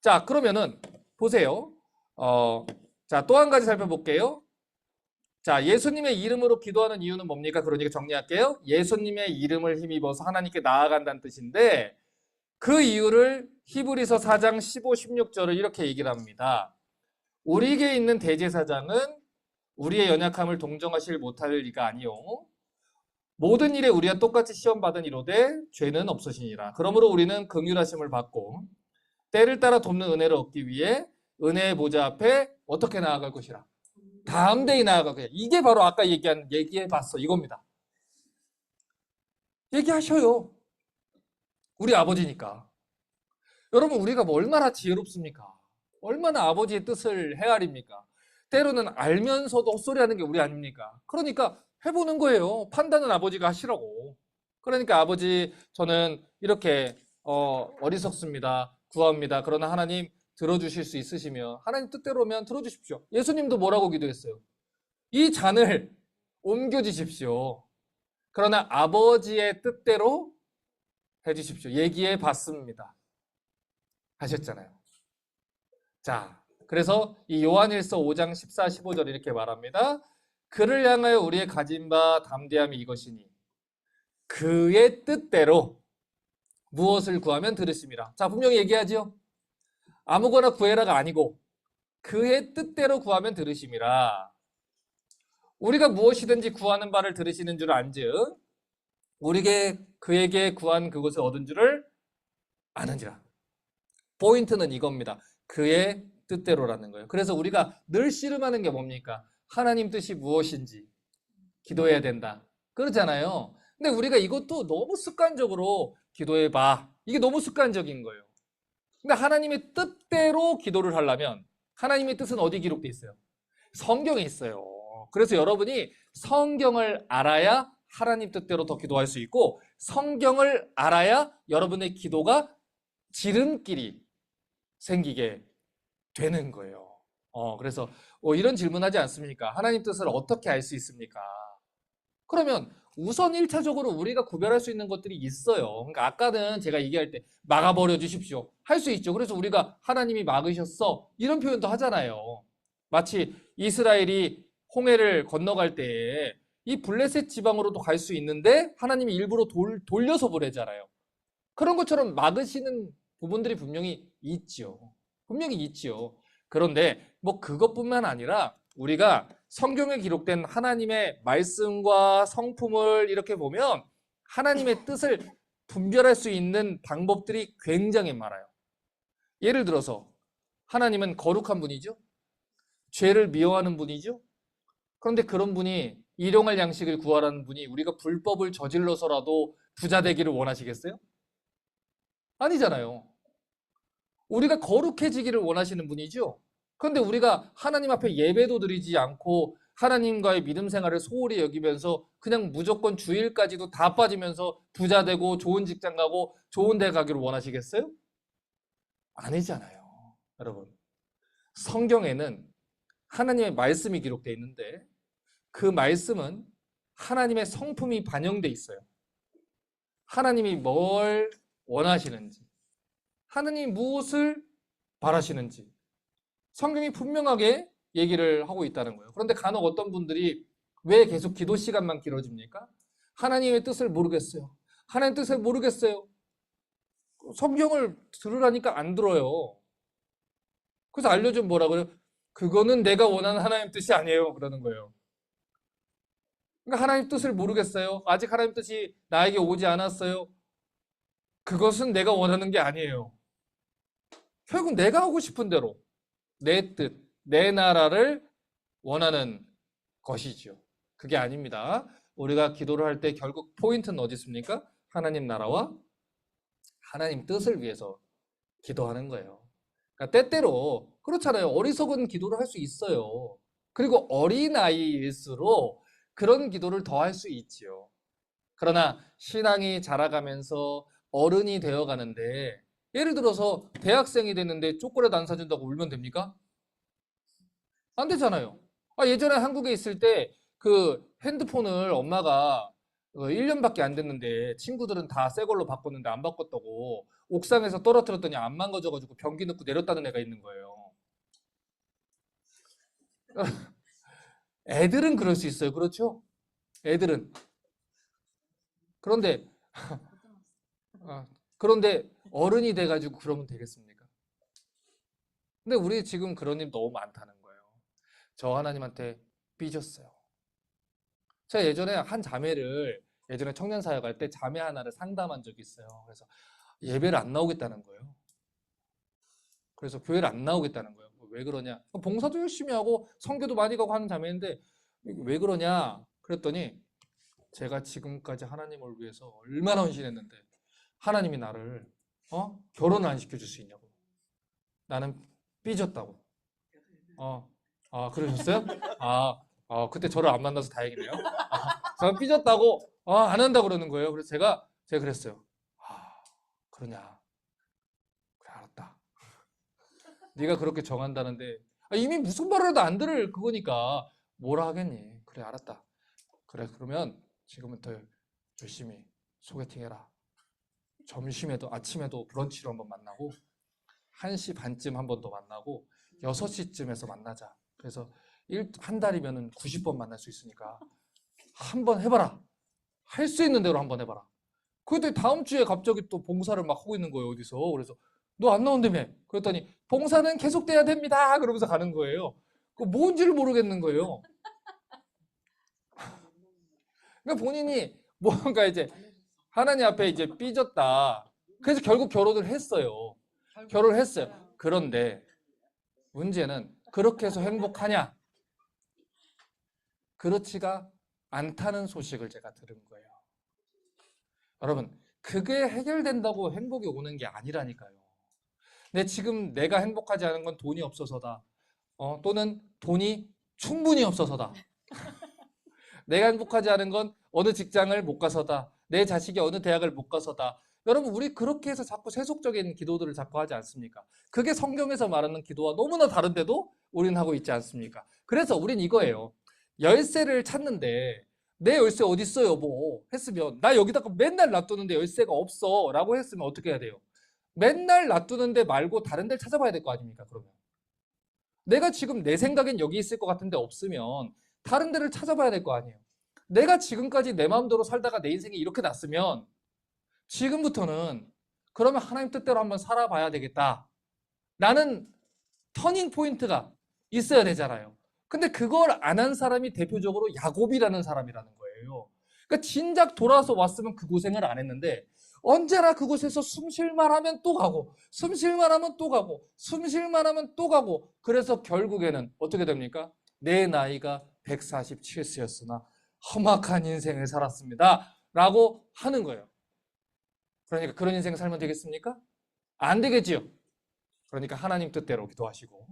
자, 그러면은 보세요. 자, 또 한 가지 살펴볼게요. 자, 예수님의 이름으로 기도하는 이유는 뭡니까? 그러니까 정리할게요. 예수님의 이름을 힘입어서 하나님께 나아간다는 뜻인데 그 이유를 히브리서 4장 15, 16절을 이렇게 얘기를 합니다. 우리에게 있는 대제사장은 우리의 연약함을 동정하실 못할 리가 아니요 모든 일에 우리와 똑같이 시험받은 이로되 죄는 없으시니라. 그러므로 우리는 긍휼하심을 받고 때를 따라 돕는 은혜를 얻기 위해 은혜의 보좌 앞에 어떻게 나아갈 것이라? 다음 데에 나아가게. 이게 바로 아까 얘기해봤어. 이겁니다. 얘기하셔요. 우리 아버지니까. 여러분, 우리가 뭐 얼마나 지혜롭습니까? 얼마나 아버지의 뜻을 헤아립니까? 때로는 알면서도 헛소리하는 게 우리 아닙니까? 그러니까 해보는 거예요. 판단은 아버지가 하시라고. 그러니까 아버지, 저는 이렇게 어리석습니다. 구합니다. 그러나 하나님 들어주실 수 있으시면 하나님 뜻대로면 들어주십시오. 예수님도 뭐라고 기도했어요? 이 잔을 옮겨주십시오. 그러나 아버지의 뜻대로 해주십시오. 얘기해 봤습니다. 하셨잖아요. 자, 그래서 이 요한일서 5장 14, 15절 이렇게 말합니다. 그를 향하여 우리의 가진 바 담대함이 이것이니 그의 뜻대로 무엇을 구하면 들으심이라. 자, 분명히 얘기하죠. 아무거나 구해라가 아니고 그의 뜻대로 구하면 들으심이라. 우리가 무엇이든지 구하는 바를 들으시는 줄 안즉 우리에게 그에게 구한 그것을 얻은 줄을 아는지라. 포인트는 이겁니다. 그의 뜻대로라는 거예요. 그래서 우리가 늘 씨름하는 게 뭡니까? 하나님 뜻이 무엇인지 기도해야 된다. 그렇잖아요. 근데 우리가 이것도 너무 습관적으로 기도해봐. 이게 너무 습관적인 거예요. 근데 하나님의 뜻대로 기도를 하려면 하나님의 뜻은 어디 기록되어 있어요? 성경에 있어요. 그래서 여러분이 성경을 알아야 하나님 뜻대로 더 기도할 수 있고 성경을 알아야 여러분의 기도가 지름길이 생기게 되는 거예요. 그래서 이런 질문하지 않습니까? 하나님 뜻을 어떻게 알 수 있습니까? 그러면 우선 1차적으로 우리가 구별할 수 있는 것들이 있어요. 그러니까 아까는 제가 얘기할 때 막아버려 주십시오. 할 수 있죠. 그래서 우리가 하나님이 막으셨어. 이런 표현도 하잖아요. 마치 이스라엘이 홍해를 건너갈 때에 이 블레셋 지방으로도 갈 수 있는데 하나님이 일부러 돌려서 보내잖아요. 그런 것처럼 막으시는 부분들이 분명히 있지요. 분명히 있지요. 그런데 뭐 그것뿐만 아니라 우리가 성경에 기록된 하나님의 말씀과 성품을 이렇게 보면 하나님의 뜻을 분별할 수 있는 방법들이 굉장히 많아요. 예를 들어서 하나님은 거룩한 분이죠. 죄를 미워하는 분이죠. 그런데 그런 분이 일용할 양식을 구하라는 분이 우리가 불법을 저질러서라도 부자 되기를 원하시겠어요? 아니잖아요. 우리가 거룩해지기를 원하시는 분이죠. 그런데 우리가 하나님 앞에 예배도 드리지 않고 하나님과의 믿음 생활을 소홀히 여기면서 그냥 무조건 주일까지도 다 빠지면서 부자 되고 좋은 직장 가고 좋은 데 가기를 원하시겠어요? 아니잖아요. 여러분. 성경에는 하나님의 말씀이 기록되어 있는데 그 말씀은 하나님의 성품이 반영되어 있어요. 하나님이 뭘 원하시는지, 하나님이 무엇을 바라시는지 성경이 분명하게 얘기를 하고 있다는 거예요. 그런데 간혹 어떤 분들이 왜 계속 기도 시간만 길어집니까? 하나님의 뜻을 모르겠어요. 하나님 뜻을 모르겠어요. 성경을 들으라니까 안 들어요. 그래서 알려주면 뭐라 그래요? 그거는 내가 원하는 하나님 뜻이 아니에요. 그러는 거예요. 그러니까 하나님 뜻을 모르겠어요. 아직 하나님 뜻이 나에게 오지 않았어요. 그것은 내가 원하는 게 아니에요. 결국 내가 하고 싶은 대로 내 뜻, 내 나라를 원하는 것이죠. 그게 아닙니다. 우리가 기도를 할 때 결국 포인트는 어디 있습니까? 하나님 나라와 하나님 뜻을 위해서 기도하는 거예요. 그러니까 때때로 그렇잖아요. 어리석은 기도를 할 수 있어요. 그리고 어린아이일수록 그런 기도를 더 할 수 있지요. 그러나 신앙이 자라가면서 어른이 되어 가는데 예를 들어서 대학생이 됐는데 초콜릿 안 사준다고 울면 됩니까? 안 되잖아요. 예전에 한국에 있을 때 그 핸드폰을 엄마가 1년밖에 안 됐는데 친구들은 다 새 걸로 바꿨는데 안 바꿨다고 옥상에서 떨어뜨렸더니 안 망가져가지고 변기 넣고 내렸다는 애가 있는 거예요. 애들은 그럴 수 있어요. 그렇죠? 애들은. 그런데, 그런데 어른이 돼가지고 그러면 되겠습니까? 근데 우리 지금 그런 일 너무 많다는 거예요. 저 하나님한테 삐졌어요. 제가 예전에 한 자매를 예전에 청년사역 할 때 자매 하나를 상담한 적이 있어요. 그래서 예배를 안 나오겠다는 거예요. 그래서 교회를 안 나오겠다는 거예요. 왜 그러냐? 봉사도 열심히 하고 성교도 많이 가고 하는 자매인데 왜 그러냐? 그랬더니 제가 지금까지 하나님을 위해서 얼마나 헌신했는데 하나님이 나를 결혼을 안 시켜줄 수 있냐고. 나는 삐졌다고. 그러셨어요? 그때 저를 안 만나서 다행이네요. 저는 삐졌다고 안 한다고 그러는 거예요. 그래서 제가 그랬어요. 그러냐? 그래, 알았다. 네가 그렇게 정한다는데 이미 무슨 말을 해도 안 들을 그거니까 뭐라 하겠니? 그래, 알았다. 그래, 그러면 지금부터 열심히 소개팅해라. 점심에도 아침에도 브런치로 한번 만나고 1시 반쯤 한 번 더 만나고 6시쯤에서 만나자. 그래서 한 달이면 90번 만날 수 있으니까 한번 해봐라. 할 수 있는 대로 한번 해봐라. 그랬더니 다음 주에 갑자기 또 봉사를 막 하고 있는 거예요. 어디서. 그래서 너 안 나온다며. 그랬더니 봉사는 계속돼야 됩니다. 그러면서 가는 거예요. 그 뭔지를 모르겠는 거예요. 그러니까 본인이 뭔가 이제 하나님 앞에 이제 삐졌다. 그래서 결국 결혼을 했어요. 결혼을 했어요. 그런데 문제는 그렇게 해서 행복하냐? 그렇지가 않다는 소식을 제가 들은 거예요. 여러분, 그게 해결된다고 행복이 오는 게 아니라니까요. 근데 지금 내가 행복하지 않은 건 돈이 없어서다. 또는 돈이 충분히 없어서다. 내가 행복하지 않은 건 어느 직장을 못 가서다. 내 자식이 어느 대학을 못 가서다. 여러분, 우리 그렇게 해서 자꾸 세속적인 기도들을 자꾸 하지 않습니까? 그게 성경에서 말하는 기도와 너무나 다른데도 우리는 하고 있지 않습니까? 그래서 우린 이거예요. 열쇠를 찾는데 내 열쇠 어디 있어 여보 했으면 나 여기다가 맨날 놔두는데 열쇠가 없어 라고 했으면 어떻게 해야 돼요? 맨날 놔두는데 말고 다른 데를 찾아봐야 될 거 아닙니까? 그러면 내가 지금 내 생각엔 여기 있을 것 같은데 없으면 다른 데를 찾아봐야 될 거 아니에요. 내가 지금까지 내 마음대로 살다가 내 인생이 이렇게 났으면 지금부터는 그러면 하나님 뜻대로 한번 살아봐야 되겠다 라는 터닝 포인트가 있어야 되잖아요. 근데 그걸 안 한 사람이 대표적으로 야곱이라는 사람이라는 거예요. 그러니까 진작 돌아서 왔으면 그 고생을 안 했는데 언제나 그곳에서 숨 쉴만 하면 또 가고 숨 쉴만 하면 또 가고 숨 쉴만 하면 또 가고 그래서 결국에는 어떻게 됩니까? 내 나이가 147세였으나 험악한 인생을 살았습니다 라고 하는 거예요. 그러니까 그런 인생 살면 되겠습니까? 안 되겠지요. 그러니까 하나님 뜻대로 기도하시고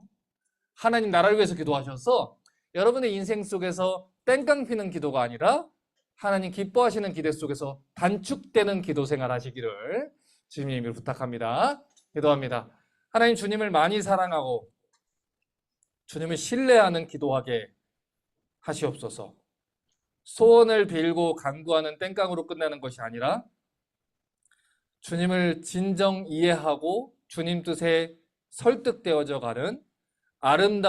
하나님 나라를 위해서 기도하셔서 여러분의 인생 속에서 땡깡 피는 기도가 아니라 하나님 기뻐하시는 기대 속에서 단축되는 기도 생활 하시기를 주님의 이름으로 부탁합니다. 기도합니다. 하나님 주님을 많이 사랑하고 주님을 신뢰하는 기도하게 하시옵소서. 소원을 빌고 간구하는 땡깡으로 끝나는 것이 아니라 주님을 진정 이해하고 주님 뜻에 설득되어져 가는 아름다운